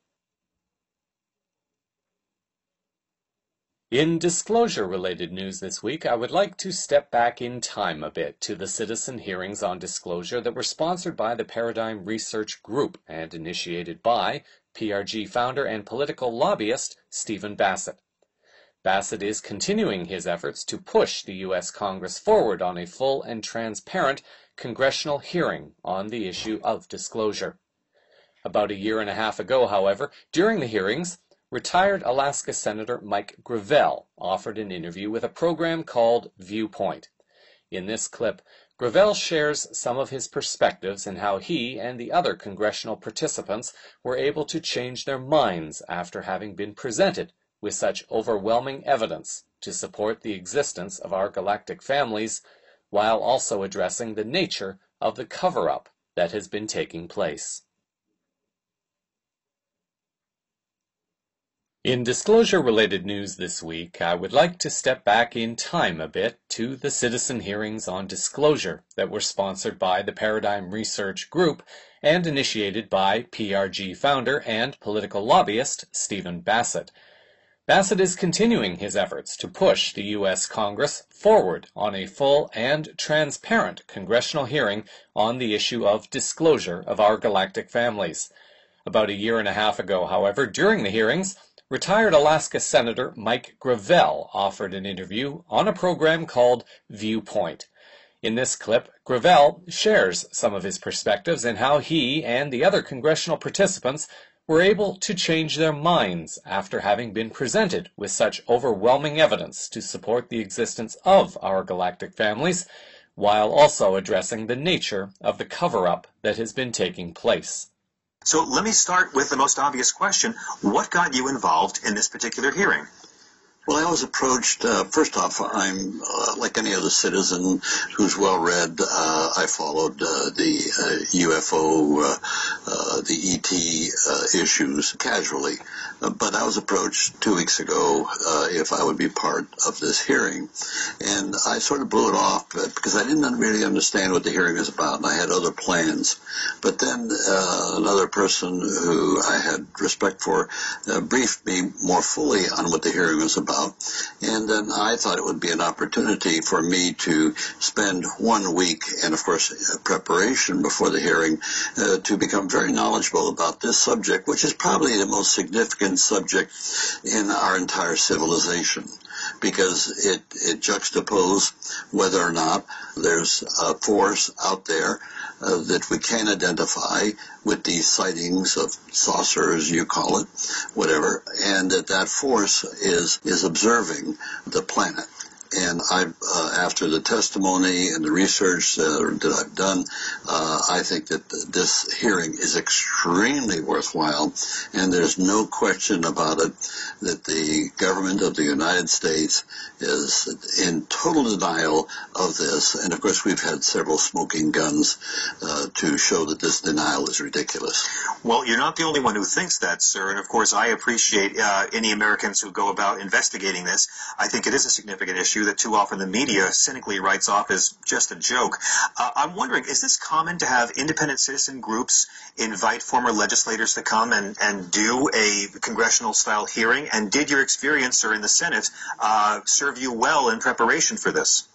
In disclosure-related news this week, I would like to step back in time a bit to the citizen hearings on disclosure that were sponsored by the Paradigm Research Group and initiated by PRG founder and political lobbyist Stephen Bassett. Bassett is continuing his efforts to push the U.S. Congress forward on a full and transparent congressional hearing on the issue of disclosure. About a year and a half ago, however, during the hearings, retired Alaska Senator Mike Gravel offered an interview with a program called Viewpoint. In this clip, Gravel shares some of his perspectives and how he and the other congressional participants were able to change their minds after having been presented with such overwhelming evidence to support the existence of our galactic families, while also addressing the nature of the cover-up that has been taking place. In disclosure-related news this week, I would like to step back in time a bit to the citizen hearings on disclosure that were sponsored by the Paradigm Research Group and initiated by PRG founder and political lobbyist Stephen Bassett. Bassett is continuing his efforts to push the U.S. Congress forward on a full and transparent congressional hearing on the issue of disclosure of our galactic families. About a year and a half ago, however, during the hearings, retired Alaska Senator Mike Gravel offered an interview on a program called Viewpoint. In this clip, Gravel shares some of his perspectives and how he and the other congressional participants were able to change their minds after having been presented with such overwhelming evidence to support the existence of our galactic families, while also addressing the nature of the cover-up that has been taking place. So let me start with the most obvious question. What got you involved in this particular hearing? Well, I was approached, first off, I'm like any other citizen who's well-read. I followed the UFO, the ET issues casually. But I was approached 2 weeks ago if I would be part of this hearing. And I sort of blew it off because I didn't really understand what the hearing was about, and I had other plans. But then another person who I had respect for briefed me more fully on what the hearing was about. And then I thought it would be an opportunity for me to spend 1 week, and of course preparation before the hearing, to become very knowledgeable about this subject, which is probably the most significant subject in our entire civilization, because it juxtaposes whether or not there's a force out there that we can identify with these sightings of saucers, you call it, whatever, and that force is observing the planet. And after the testimony and the research that I've done, I think that this hearing is extremely worthwhile, and there's no question about it that the government of the United States is in total denial of this. And of course, we've had several smoking guns to show that this denial is ridiculous. Well, you're not the only one who thinks that, sir. And of course, I appreciate any Americans who go about investigating this. I think it is a significant issue that too often the media cynically writes off as just a joke. I'm wondering, is this common to have independent citizen groups invite former legislators to come and do a congressional-style hearing? And did your experience, sir, in the Senate serve you well in preparation for this?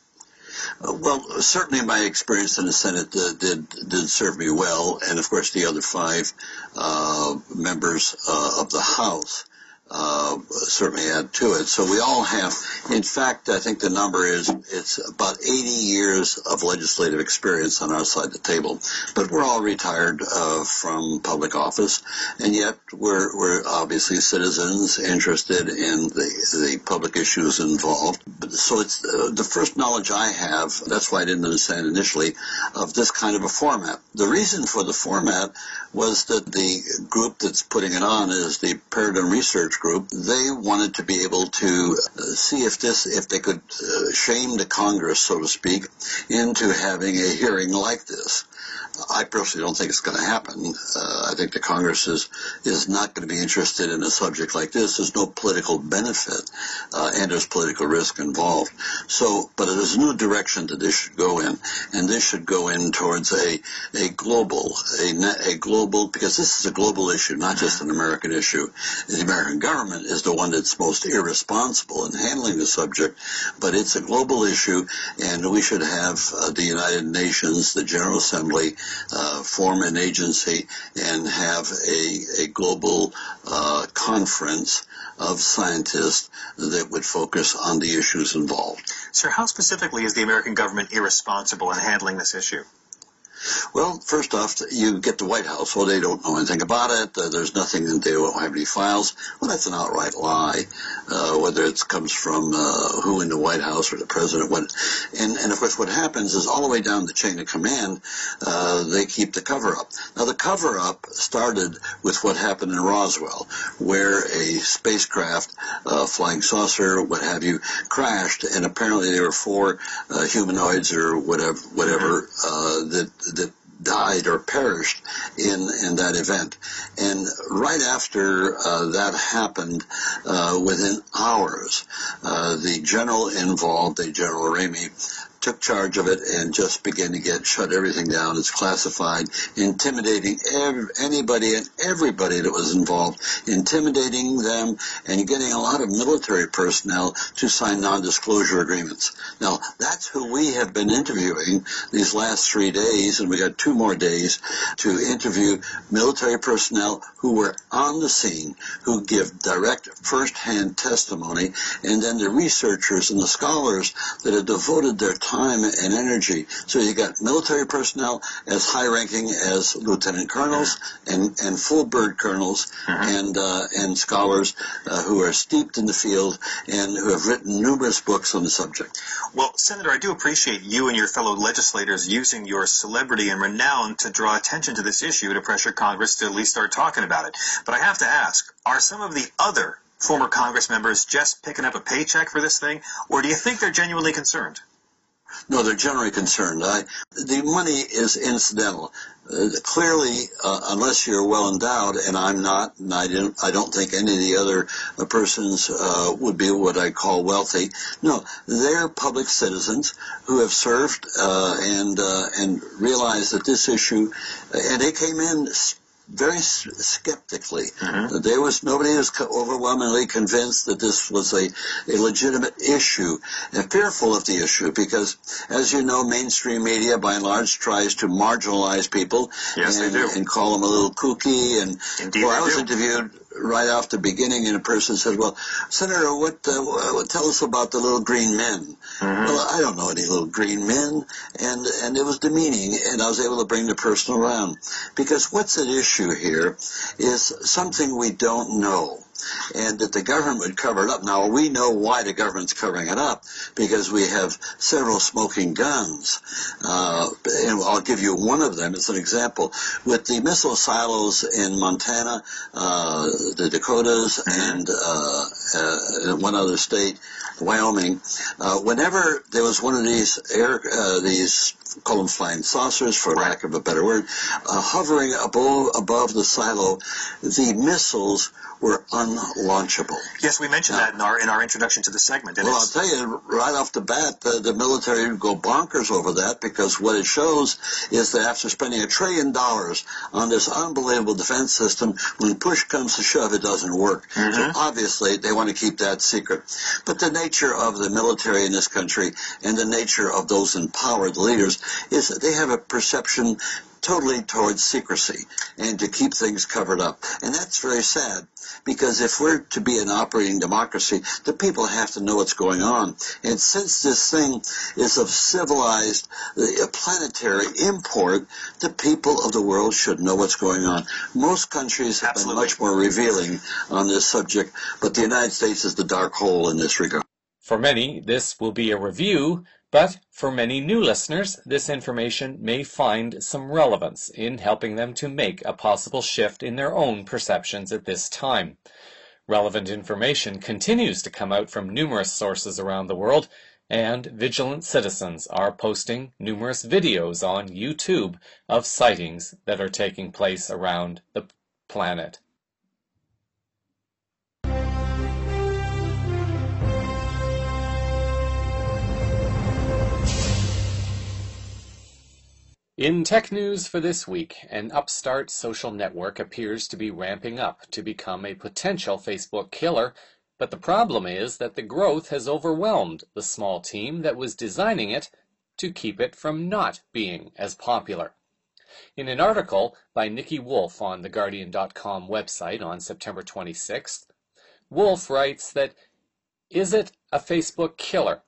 Well, certainly my experience in the Senate did serve me well, and of course the other 5 members of the House certainly add to it. So we all have, in fact, I think the number is, it's about 80 years of legislative experience on our side of the table. But we're all retired from public office, and yet we're obviously citizens interested in the public issues involved. So it's the first knowledge I have, that's why I didn't understand initially, of this kind of a format. The reason for the format was that the group that's putting it on is the Paradigm Research Group. They wanted to be able to see if they could shame the Congress, so to speak, into having a hearing like this. I personally don't think it's going to happen. I think the Congress is not going to be interested in a subject like this. There's no political benefit, and there's political risk involved. So, but there's a new direction that this should go in, and this should go in towards a global, because this is a global issue, not just an American issue. The American government is the one that's most irresponsible in handling the subject, but it's a global issue, and we should have the United Nations, the General Assembly, form an agency and have a global conference of scientists that would focus on the issues involved. Sir, how specifically is the American government irresponsible in handling this issue? Well, first off, you get the White House. Well, they don't know anything about it. There's nothing, they don't have any files. Well, that's an outright lie, whether it comes from who in the White House or the president. And of course, what happens is all the way down the chain of command, they keep the cover-up. Now, the cover-up started with what happened in Roswell, where a spacecraft, flying saucer, what have you, crashed, and apparently there were 4 humanoids or whatever that died or perished in that event. And right after that happened, within hours, the general involved, General Ramey, took charge of it and just began to shut everything down. It's classified, intimidating anybody and everybody that was involved, intimidating them and getting a lot of military personnel to sign non-disclosure agreements. Now, that's who we have been interviewing these last 3 days, and we got 2 more days to interview military personnel who were on the scene, who give direct first-hand testimony, and then the researchers and the scholars that have devoted their time and energy. So you got military personnel as high-ranking as lieutenant colonels and full bird colonels, and scholars who are steeped in the field and who have written numerous books on the subject. Well, Senator, I do appreciate you and your fellow legislators using your celebrity and renown to draw attention to this issue to pressure Congress to at least start talking about it. But I have to ask, are some of the other former Congress members just picking up a paycheck for this thing, or do you think they're genuinely concerned? No, they're generally concerned. The money is incidental. Clearly, unless you're well endowed, and I'm not, and I don't think any of the other persons would be what I call wealthy. No, they're public citizens who have served and realized that this issue, and they came in very skeptically. Nobody was overwhelmingly convinced that this was a legitimate issue, and fearful of the issue, because, as you know, mainstream media by and large tries to marginalize people. Yes, they do. And call them a little kooky. And indeed, I was interviewed right off the beginning, and a person said, "Well, Senator, what tell us about the little green men?" Well, I don't know any little green men, and it was demeaning, and I was able to bring the person around, because what's at issue here is something we don't know, and that the government would cover it up. Now, we know why the government's covering it up, because we have several smoking guns, and I'll give you one of them as an example. With the missile silos in Montana, the Dakotas, and one other state, Wyoming, whenever there was one of these call them flying saucers, for lack of a better word, hovering above the silo, the missiles were unlaunchable. Yes, we mentioned that in our introduction to the segment. Well, I'll tell you, right off the bat, the military would go bonkers over that, because what it shows is that after spending $1 trillion on this unbelievable defense system, when push comes to shove, it doesn't work. So obviously, they want to keep that secret. But the nature of the military in this country, and the nature of those in power, the leaders, is that they have a perception totally towards secrecy and to keep things covered up. And that's very sad, because if we're to be an operating democracy, the people have to know what's going on. And since this thing is of civilized, planetary import, the people of the world should know what's going on. Most countries have been much more revealing on this subject, but the United States is the dark hole in this regard. For many, this will be a review, but for many new listeners, this information may find some relevance in helping them to make a possible shift in their own perceptions at this time. Relevant information continues to come out from numerous sources around the world, and vigilant citizens are posting numerous videos on YouTube of sightings that are taking place around the planet. In tech news for this week, an upstart social network appears to be ramping up to become a potential Facebook killer, but the problem is that the growth has overwhelmed the small team that was designing it to keep it from not being as popular. In an article by Nikki Wolf on theguardian.com website on September 26th, Wolf writes that, "Is it a Facebook killer?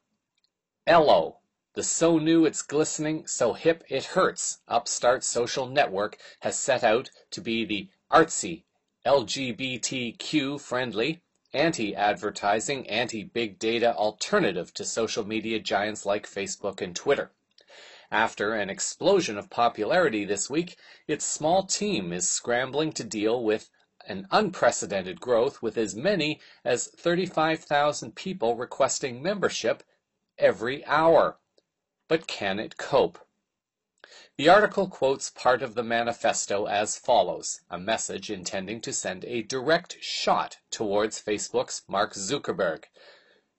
Ello, the so new it's glistening, so hip it hurts, upstart social network has set out to be the artsy, LGBTQ-friendly, anti-advertising, anti-big data alternative to social media giants like Facebook and Twitter. After an explosion of popularity this week, its small team is scrambling to deal with an unprecedented growth with as many as 35,000 people requesting membership every hour. But can it cope?" The article quotes part of the manifesto as follows, a message intending to send a direct shot towards Facebook's Mark Zuckerberg.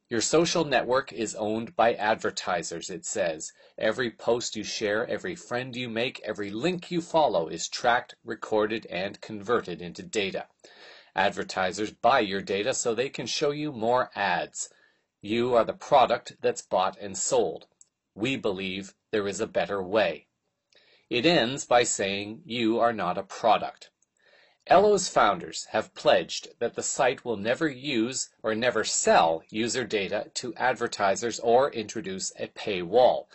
"Your social network is owned by advertisers," it says. "Every post you share, every friend you make, every link you follow is tracked, recorded, and converted into data. Advertisers buy your data so they can show you more ads. You are the product that's bought and sold. We believe there is a better way." It ends by saying you are not a product. Ello's founders have pledged that the site will never use or never sell user data to advertisers or introduce a paywall.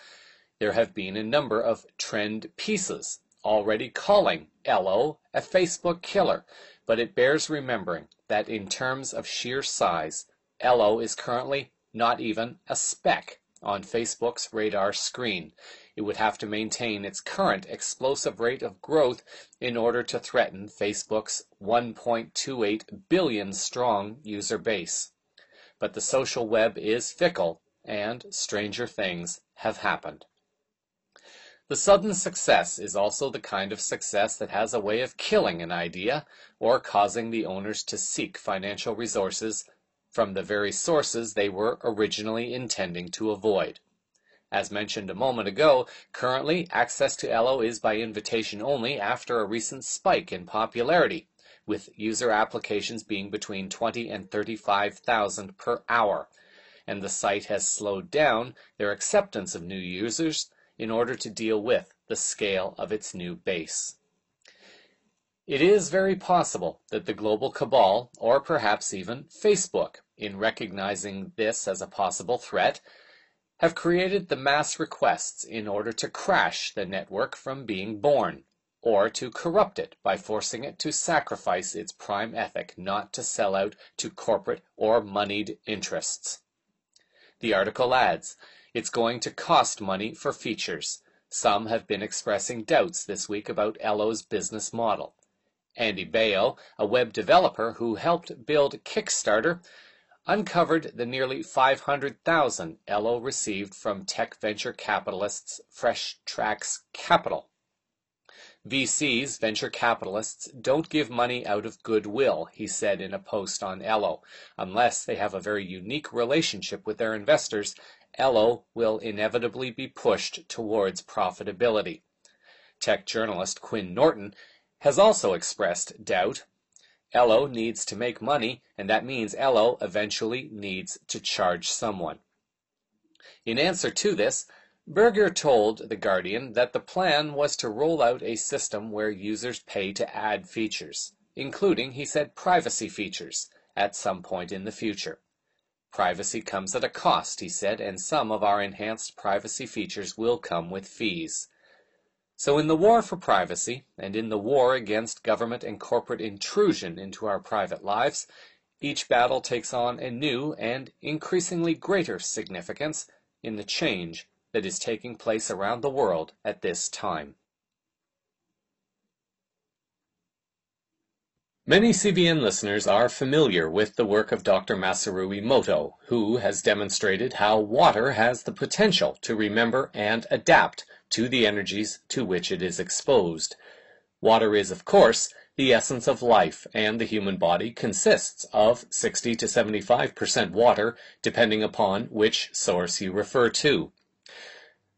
There have been a number of trend pieces already calling Ello a Facebook killer, but it bears remembering that in terms of sheer size, Ello is currently not even a speck on Facebook's radar screen. It would have to maintain its current explosive rate of growth in order to threaten Facebook's 1.28 billion strong user base. But the social web is fickle, and stranger things have happened. The sudden success is also the kind of success that has a way of killing an idea or causing the owners to seek financial resources from the very sources they were originally intending to avoid. As mentioned a moment ago, currently access to Ello is by invitation only after a recent spike in popularity, with user applications being between 20 and 35,000 per hour, and the site has slowed down their acceptance of new users in order to deal with the scale of its new base. It is very possible that the global cabal, or perhaps even Facebook, in recognizing this as a possible threat, have created the mass requests in order to crash the network from being born, or to corrupt it by forcing it to sacrifice its prime ethic not to sell out to corporate or moneyed interests. The article adds, "It's going to cost money for features. Some have been expressing doubts this week about Ello's business model. Andy Baio, a web developer who helped build Kickstarter, uncovered the nearly $500,000 Ello received from tech venture capitalists Fresh Tracks Capital. VCs, venture capitalists, don't give money out of goodwill," he said in a post on Ello. "Unless they have a very unique relationship with their investors, Ello will inevitably be pushed towards profitability." Tech journalist Quinn Norton has also expressed doubt. Ello needs to make money, and that means Ello eventually needs to charge someone. In answer to this, Berger told The Guardian that the plan was to roll out a system where users pay to add features, including, he said, privacy features, at some point in the future. Privacy comes at a cost, he said, and some of our enhanced privacy features will come with fees. So in the war for privacy, and in the war against government and corporate intrusion into our private lives, each battle takes on a new and increasingly greater significance in the change that is taking place around the world at this time. Many CVN listeners are familiar with the work of Dr. Masaru Emoto, who has demonstrated how water has the potential to remember and adapt to the energies to which it is exposed. Water is, of course, the essence of life, and the human body consists of 60 to 75% water, depending upon which source you refer to.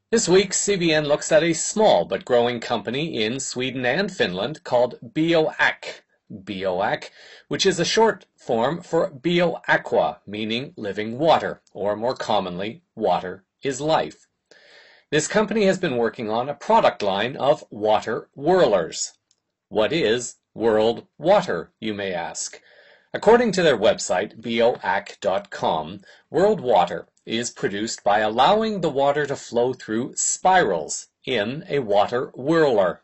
This week, CVN looks at a small but growing company in Sweden and Finland called BioAq, which is a short form for BioAqua, meaning living water, or more commonly, water is life. This company has been working on a product line of water whirlers. What is World Water, you may ask? According to their website, bioaq.com, World Water is produced by allowing the water to flow through spirals in a water whirler.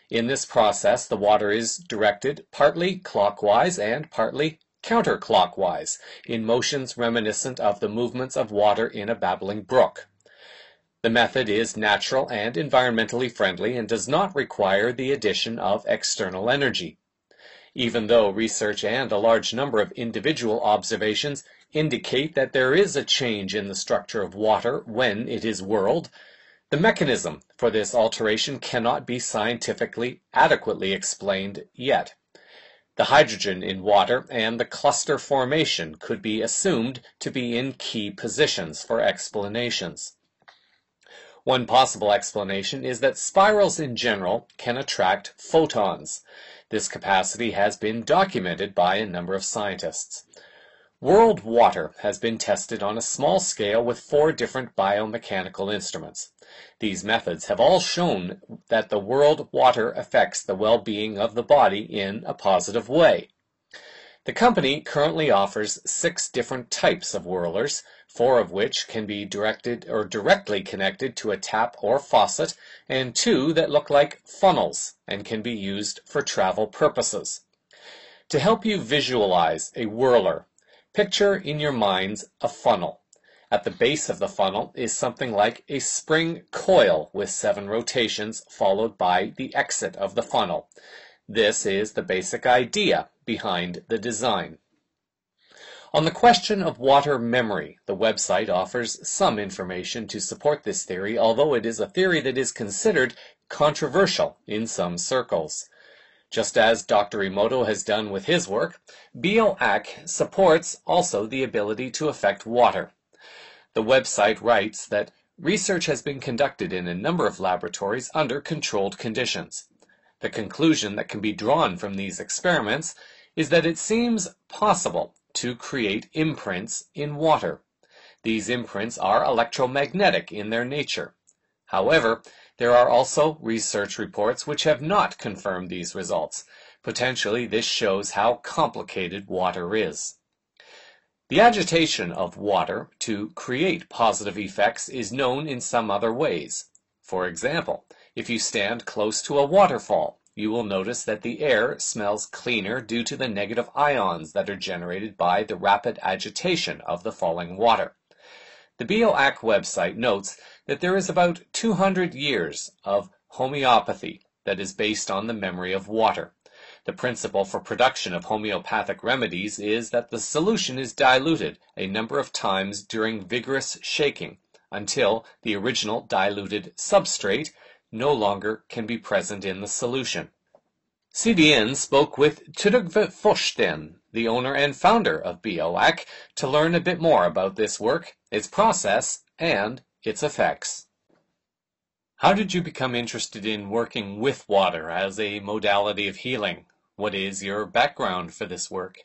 In this process, the water is directed partly clockwise and partly counterclockwise, in motions reminiscent of the movements of water in a babbling brook. The method is natural and environmentally friendly and does not require the addition of external energy. Even though research and a large number of individual observations indicate that there is a change in the structure of water when it is whirled, the mechanism for this alteration cannot be scientifically adequately explained yet. The hydrogen in water and the cluster formation could be assumed to be in key positions for explanations. One possible explanation is that spirals in general can attract photons. This capacity has been documented by a number of scientists. World Water has been tested on a small scale with 4 different biomechanical instruments. These methods have all shown that the World Water affects the well-being of the body in a positive way. The company currently offers 6 different types of whirlers, 4 of which can be directed or directly connected to a tap or faucet, and 2 that look like funnels and can be used for travel purposes. To help you visualize a whirler, picture in your minds a funnel. At the base of the funnel is something like a spring coil with 7 rotations followed by the exit of the funnel. This is the basic idea behind the design. On the question of water memory, the website offers some information to support this theory, although it is a theory that is considered controversial in some circles. Just as Dr. Emoto has done with his work, BioAq supports also the ability to affect water. The website writes that research has been conducted in a number of laboratories under controlled conditions. The conclusion that can be drawn from these experiments is that it seems possible to create imprints in water. These imprints are electromagnetic in their nature. However, there are also research reports which have not confirmed these results. Potentially, this shows how complicated water is. The agitation of water to create positive effects is known in some other ways. For example, if you stand close to a waterfall, you will notice that the air smells cleaner due to the negative ions that are generated by the rapid agitation of the falling water. The BioAq website notes that there is about 200 years of homeopathy that is based on the memory of water. The principle for production of homeopathic remedies is that the solution is diluted a number of times during vigorous shaking until the original diluted substrate no longer can be present in the solution. CVN spoke with Trygve Forsten, the owner and founder of BioAq, to learn a bit more about this work, its process, and its effects. How did you become interested in working with water as a modality of healing? What is your background for this work?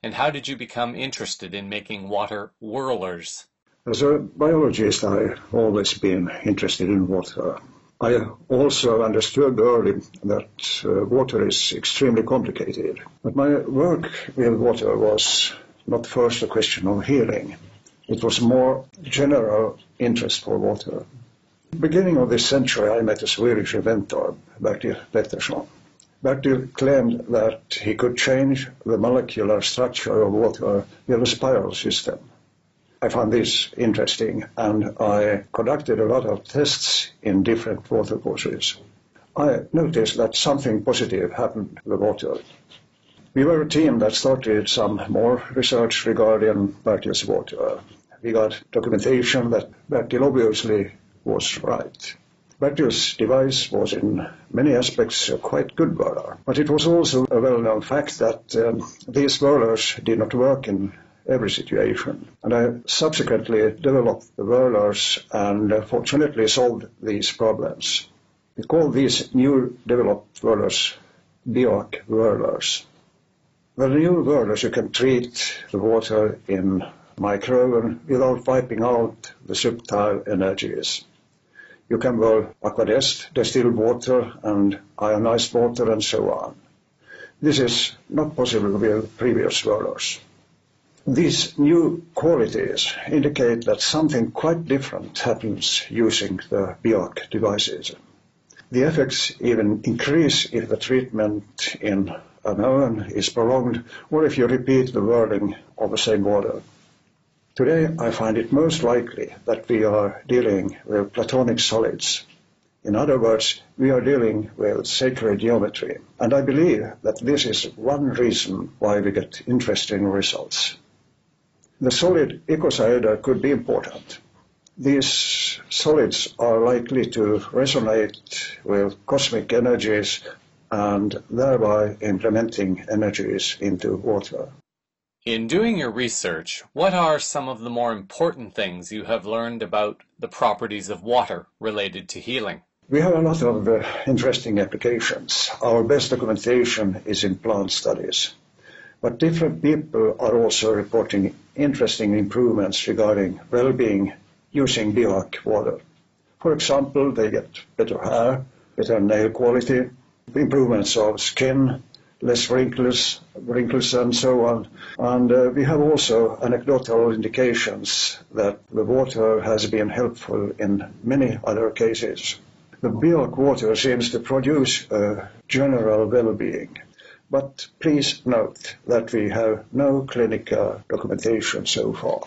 And how did you become interested in making water whirlers? As a biologist, I've always been interested in water. I also understood early that water is extremely complicated. But my work with water was not first a question of healing. It was more general interest for water. Beginning of this century, I met a Swedish inventor, Bertil Pettersson. Bertil claimed that he could change the molecular structure of water with a spiral system. I found this interesting, and I conducted a lot of tests in different water courses. I noticed that something positive happened with water. We were a team that started some more research regarding Bertil's water. We got documentation that Bertil obviously was right. Bertil's device was in many aspects a quite good whirler, but it was also a well-known fact that these whirlers did not work in every situation. And I subsequently developed the whirlers and fortunately solved these problems. We call these new developed whirlers BIOC whirlers. The new whirlers, you can treat the water in micro without wiping out the subtle energies. You can whirl aquadest, distilled water and ionized water and so on. This is not possible with previous whirlers. These new qualities indicate that something quite different happens using the BIOC devices. The effects even increase if the treatment in an urn is prolonged or if you repeat the whirling of the same water. Today I find it most likely that we are dealing with platonic solids. In other words, we are dealing with sacred geometry, and I believe that this is one reason why we get interesting results. The solid icosahedra could be important. These solids are likely to resonate with cosmic energies and thereby implementing energies into water. In doing your research, what are some of the more important things you have learned about the properties of water related to healing? We have a lot of interesting applications. Our best documentation is in plant studies. But different people are also reporting interesting improvements regarding well-being using BIOC water. For example, they get better hair, better nail quality, improvements of skin, less wrinkles and so on. And we have also anecdotal indications that the water has been helpful in many other cases. The BIOC water seems to produce a general well-being. But please note that we have no clinical documentation so far.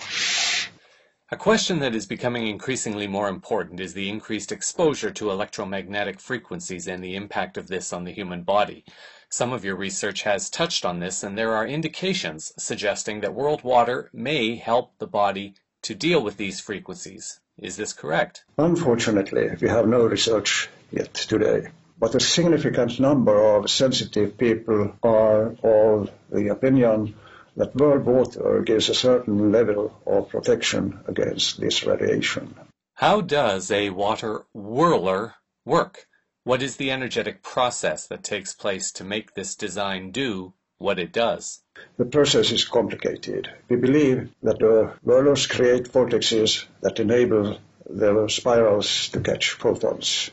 A question that is becoming increasingly more important is the increased exposure to electromagnetic frequencies and the impact of this on the human body. Some of your research has touched on this, and there are indications suggesting that world water may help the body to deal with these frequencies. Is this correct? Unfortunately, we have no research yet today. But a significant number of sensitive people are of the opinion that world water gives a certain level of protection against this radiation. How does a water whirler work? What is the energetic process that takes place to make this design do what it does? The process is complicated. We believe that the whirlers create vortexes that enable the spirals to catch photons.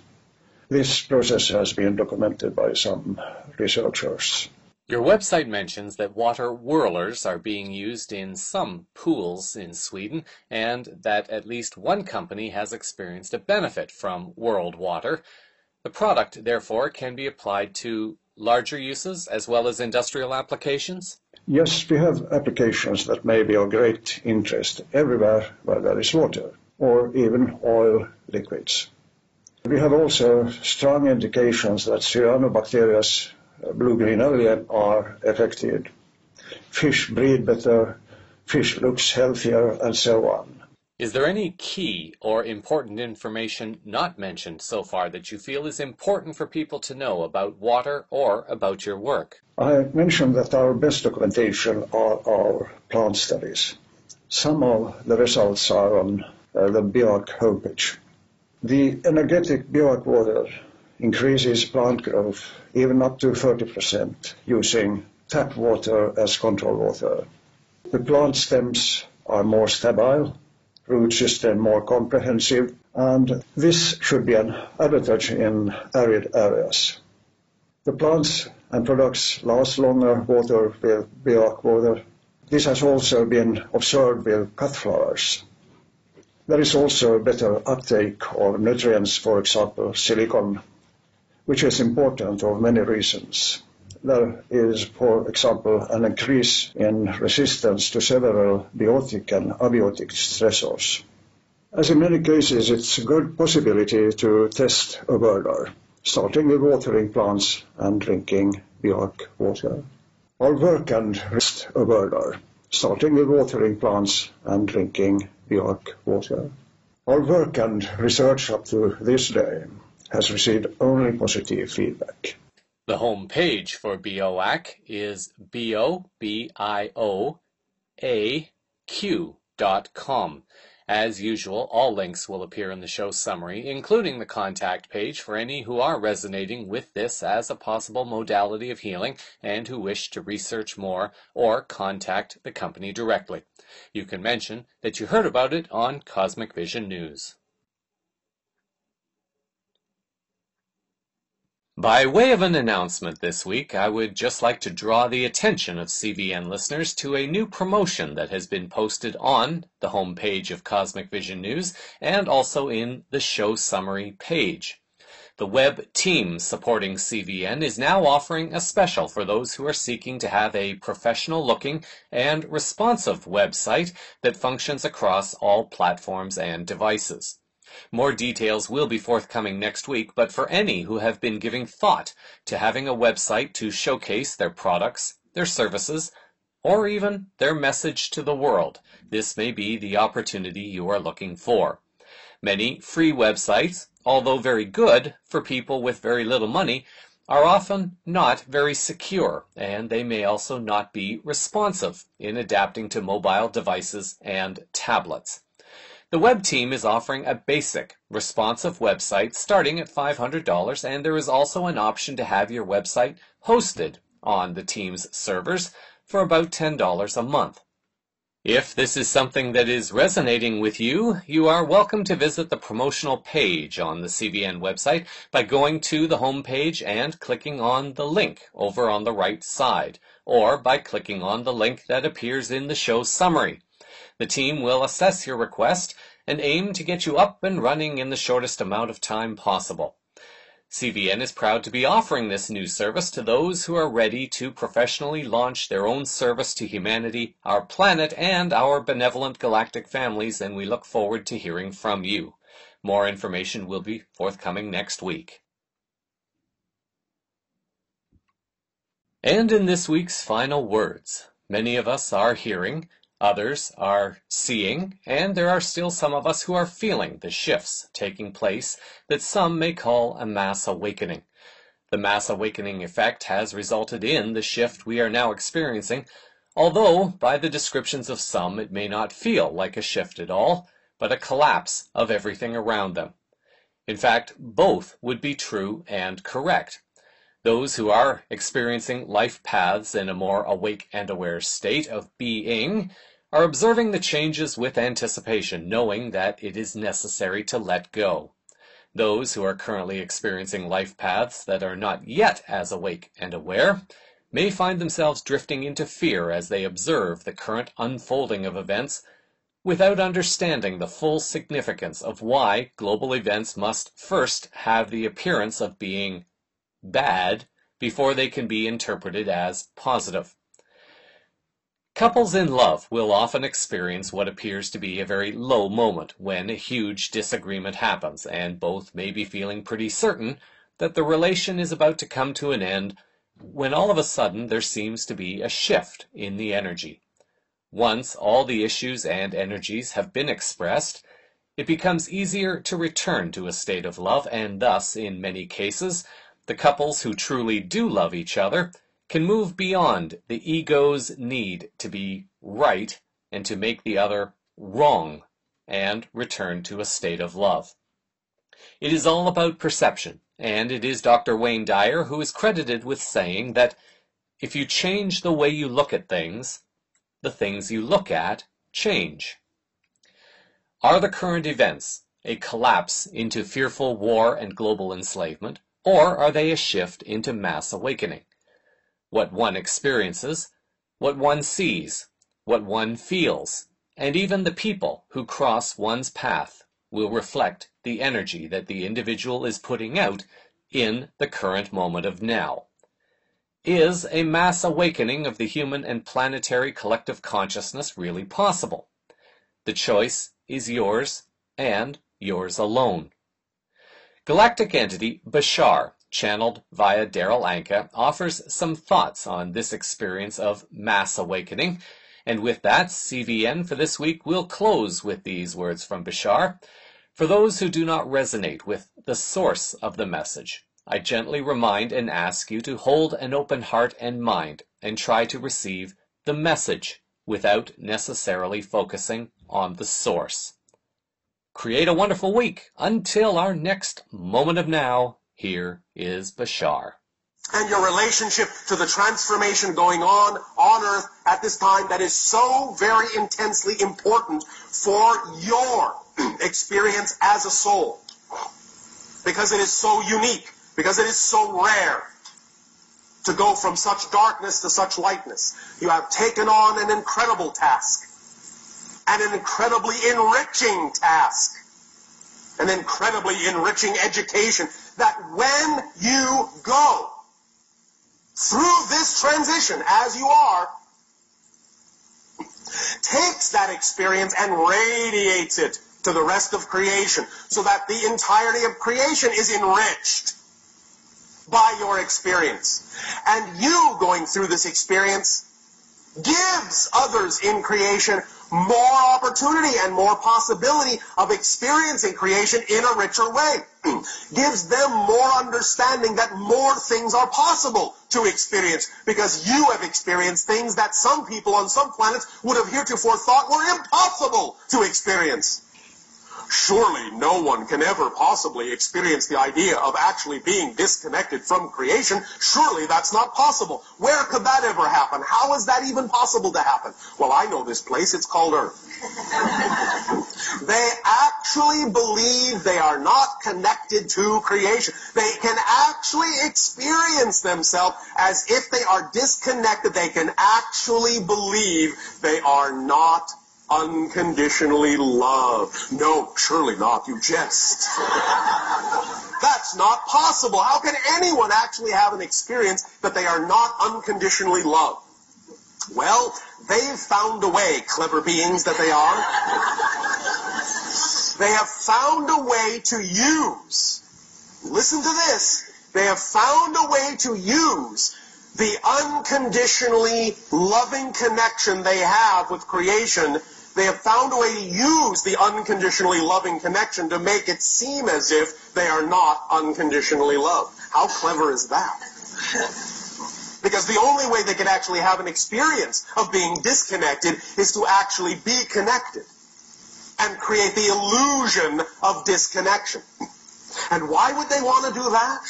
This process has been documented by some researchers. Your website mentions that water whirlers are being used in some pools in Sweden, and that at least one company has experienced a benefit from whirled water. The product, therefore, can be applied to larger uses as well as industrial applications? Yes, we have applications that may be of great interest everywhere where there is water, or even oil liquids. We have also strong indications that cyanobacteria, blue-green algae, are affected. Fish breed better, fish looks healthier, and so on. Is there any key or important information not mentioned so far that you feel is important for people to know about water or about your work? I mentioned that our best documentation are our plant studies. Some of the results are on the BIOC homepage. The energetic BIOC water increases plant growth even up to 30% using tap water as control water. The plant stems are more stable, root system more comprehensive, and this should be an advantage in arid areas. The plants and products last longer water with bioarc water. This has also been observed with cut flowers. There is also better uptake of nutrients, for example silicon, which is important for many reasons. There is, for example, an increase in resistance to several biotic and abiotic stressors. As in many cases, it's a good possibility to test a burner, starting with watering plants and drinking bioarc water. Our work and rest a burner, starting with watering plants and drinking bioarc water. Our work and research up to this day has received only positive feedback. The home page for bioarc is bioaq.com. As usual, all links will appear in the show summary, including the contact page for any who are resonating with this as a possible modality of healing and who wish to research more or contact the company directly. You can mention that you heard about it on Cosmic Vision News. By way of an announcement this week, I would just like to draw the attention of CVN listeners to a new promotion that has been posted on the homepage of Cosmic Vision News and also in the show summary page. The web team supporting CVN is now offering a special for those who are seeking to have a professional-looking and responsive website that functions across all platforms and devices. More details will be forthcoming next week, but for any who have been giving thought to having a website to showcase their products, their services, or even their message to the world, this may be the opportunity you are looking for. Many free websites, although very good for people with very little money, are often not very secure, and they may also not be responsive in adapting to mobile devices and tablets. The web team is offering a basic, responsive website starting at $500, and there is also an option to have your website hosted on the team's servers for about $10 a month. If this is something that is resonating with you, you are welcome to visit the promotional page on the CVN website by going to the home page and clicking on the link over on the right side, or by clicking on the link that appears in the show summary. The team will assess your request and aim to get you up and running in the shortest amount of time possible. CVN is proud to be offering this new service to those who are ready to professionally launch their own service to humanity, our planet, and our benevolent galactic families, and we look forward to hearing from you. More information will be forthcoming next week. And in this week's final words, many of us are hearing, others are seeing, and there are still some of us who are feeling the shifts taking place that some may call a mass awakening. The mass awakening effect has resulted in the shift we are now experiencing, although by the descriptions of some it may not feel like a shift at all, but a collapse of everything around them. In fact, both would be true and correct. Those who are experiencing life paths in a more awake and aware state of being are observing the changes with anticipation, knowing that it is necessary to let go. Those who are currently experiencing life paths that are not yet as awake and aware may find themselves drifting into fear as they observe the current unfolding of events without understanding the full significance of why global events must first have the appearance of being bad before they can be interpreted as positive. Couples in love will often experience what appears to be a very low moment when a huge disagreement happens, and both may be feeling pretty certain that the relation is about to come to an end when all of a sudden there seems to be a shift in the energy. Once all the issues and energies have been expressed, it becomes easier to return to a state of love, and thus, in many cases, the couples who truly do love each other can move beyond the ego's need to be right and to make the other wrong and return to a state of love. It is all about perception, and it is Dr. Wayne Dyer who is credited with saying that if you change the way you look at things, the things you look at change. Are the current events a collapse into fearful war and global enslavement, or are they a shift into mass awakening? What one experiences, what one sees, what one feels, and even the people who cross one's path will reflect the energy that the individual is putting out in the current moment of now. Is a mass awakening of the human and planetary collective consciousness really possible? The choice is yours and yours alone. Galactic entity Bashar, channeled via Daryl Anka, offers some thoughts on this experience of mass awakening. And with that, CVN for this week will close with these words from Bashar. For those who do not resonate with the source of the message, I gently remind and ask you to hold an open heart and mind and try to receive the message without necessarily focusing on the source. Create a wonderful week. Until our next moment of now, here is Bashar. And your relationship to the transformation going on Earth at this time that is so very intensely important for your experience as a soul. Because it is so unique, because it is so rare to go from such darkness to such lightness. You have taken on an incredible task, and an incredibly enriching task, an incredibly enriching education that when you go through this transition as you are, takes that experience and radiates it to the rest of creation so that the entirety of creation is enriched by your experience. And you going through this experience gives others in creation more opportunity and more possibility of experiencing creation in a richer way. Gives them more understanding that more things are possible to experience because you have experienced things that some people on some planets would have heretofore thought were impossible to experience. Surely no one can ever possibly experience the idea of actually being disconnected from creation. Surely that's not possible. Where could that ever happen? How is that even possible to happen? Well, I know this place. It's called Earth. They actually believe they are not connected to creation. They can actually experience themselves as if they are disconnected. They can actually believe they are not unconditionally loved. No, surely not. You jest. That's not possible. How can anyone actually have an experience that they are not unconditionally loved? Well, they've found a way, clever beings that they are. They have found a way to use, listen to this, they have found a way to use the unconditionally loving connection they have with creation. They have found a way to use the unconditionally loving connection to make it seem as if they are not unconditionally loved. How clever is that? Because the only way they can actually have an experience of being disconnected is to actually be connected and create the illusion of disconnection. And why would they want to do that?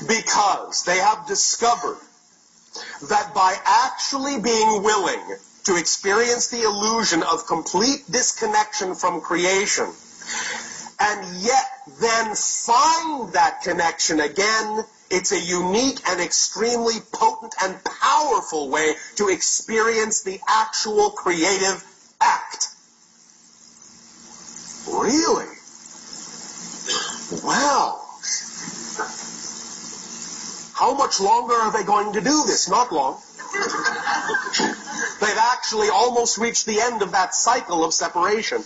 Because they have discovered that by actually being willing to experience the illusion of complete disconnection from creation, and yet then find that connection again, it's a unique and extremely potent and powerful way to experience the actual creative act. Really? Well, how much longer are they going to do this? Not long. They've actually almost reached the end of that cycle of separation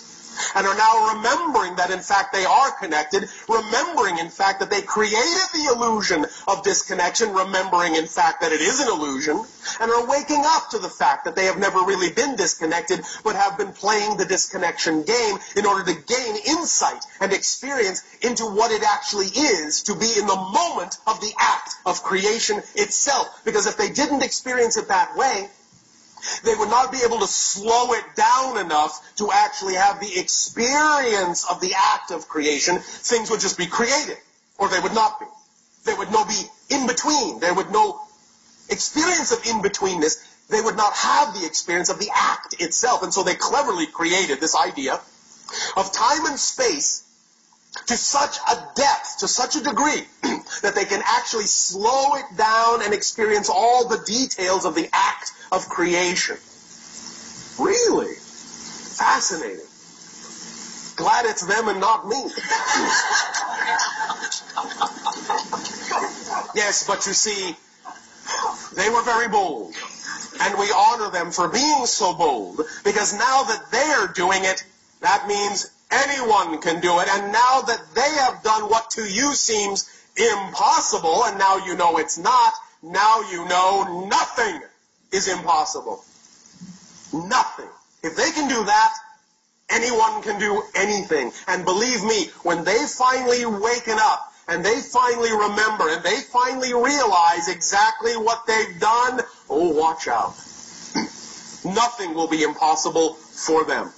and are now remembering that in fact they are connected, remembering in fact that they created the illusion of disconnection, remembering in fact that it is an illusion, and are waking up to the fact that they have never really been disconnected but have been playing the disconnection game in order to gain insight and experience into what it actually is to be in the moment of the act of creation itself. Because if they didn't experience it that way, they would not be able to slow it down enough to actually have the experience of the act of creation. Things would just be created, or they would not be. There would no be in between. There would no experience of in-betweenness. They would not have the experience of the act itself. And so they cleverly created this idea of time and space to such a depth, to such a degree, that they can actually slow it down and experience all the details of the act of creation. Really fascinating. Glad it's them and not me. Yes, but you see, they were very bold. And we honor them for being so bold, because now that they're doing it, that means anyone can do it. And now that they have done what to you seems impossible, and now you know it's not, now you know nothing is impossible. Nothing. If they can do that, anyone can do anything. And believe me, when they finally waken up, and they finally remember, and they finally realize exactly what they've done, oh, watch out. Nothing will be impossible for them.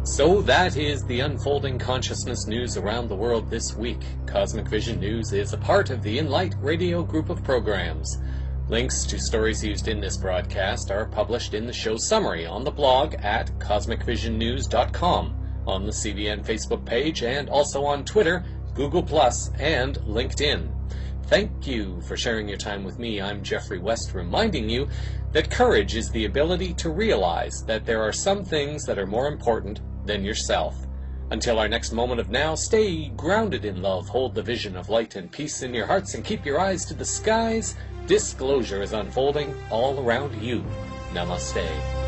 So that is the unfolding consciousness news around the world this week. Cosmic Vision News is a part of the Enlight Radio group of programs. Links to stories used in this broadcast are published in the show summary on the blog at cosmicvisionnews.com, on the CVN Facebook page, and also on Twitter, Google+, and LinkedIn. Thank you for sharing your time with me. I'm Jeffrey West, reminding you that courage is the ability to realize that there are some things that are more important than yourself. Until our next moment of now, stay grounded in love, hold the vision of light and peace in your hearts, and keep your eyes to the skies. Disclosure is unfolding all around you. Namaste.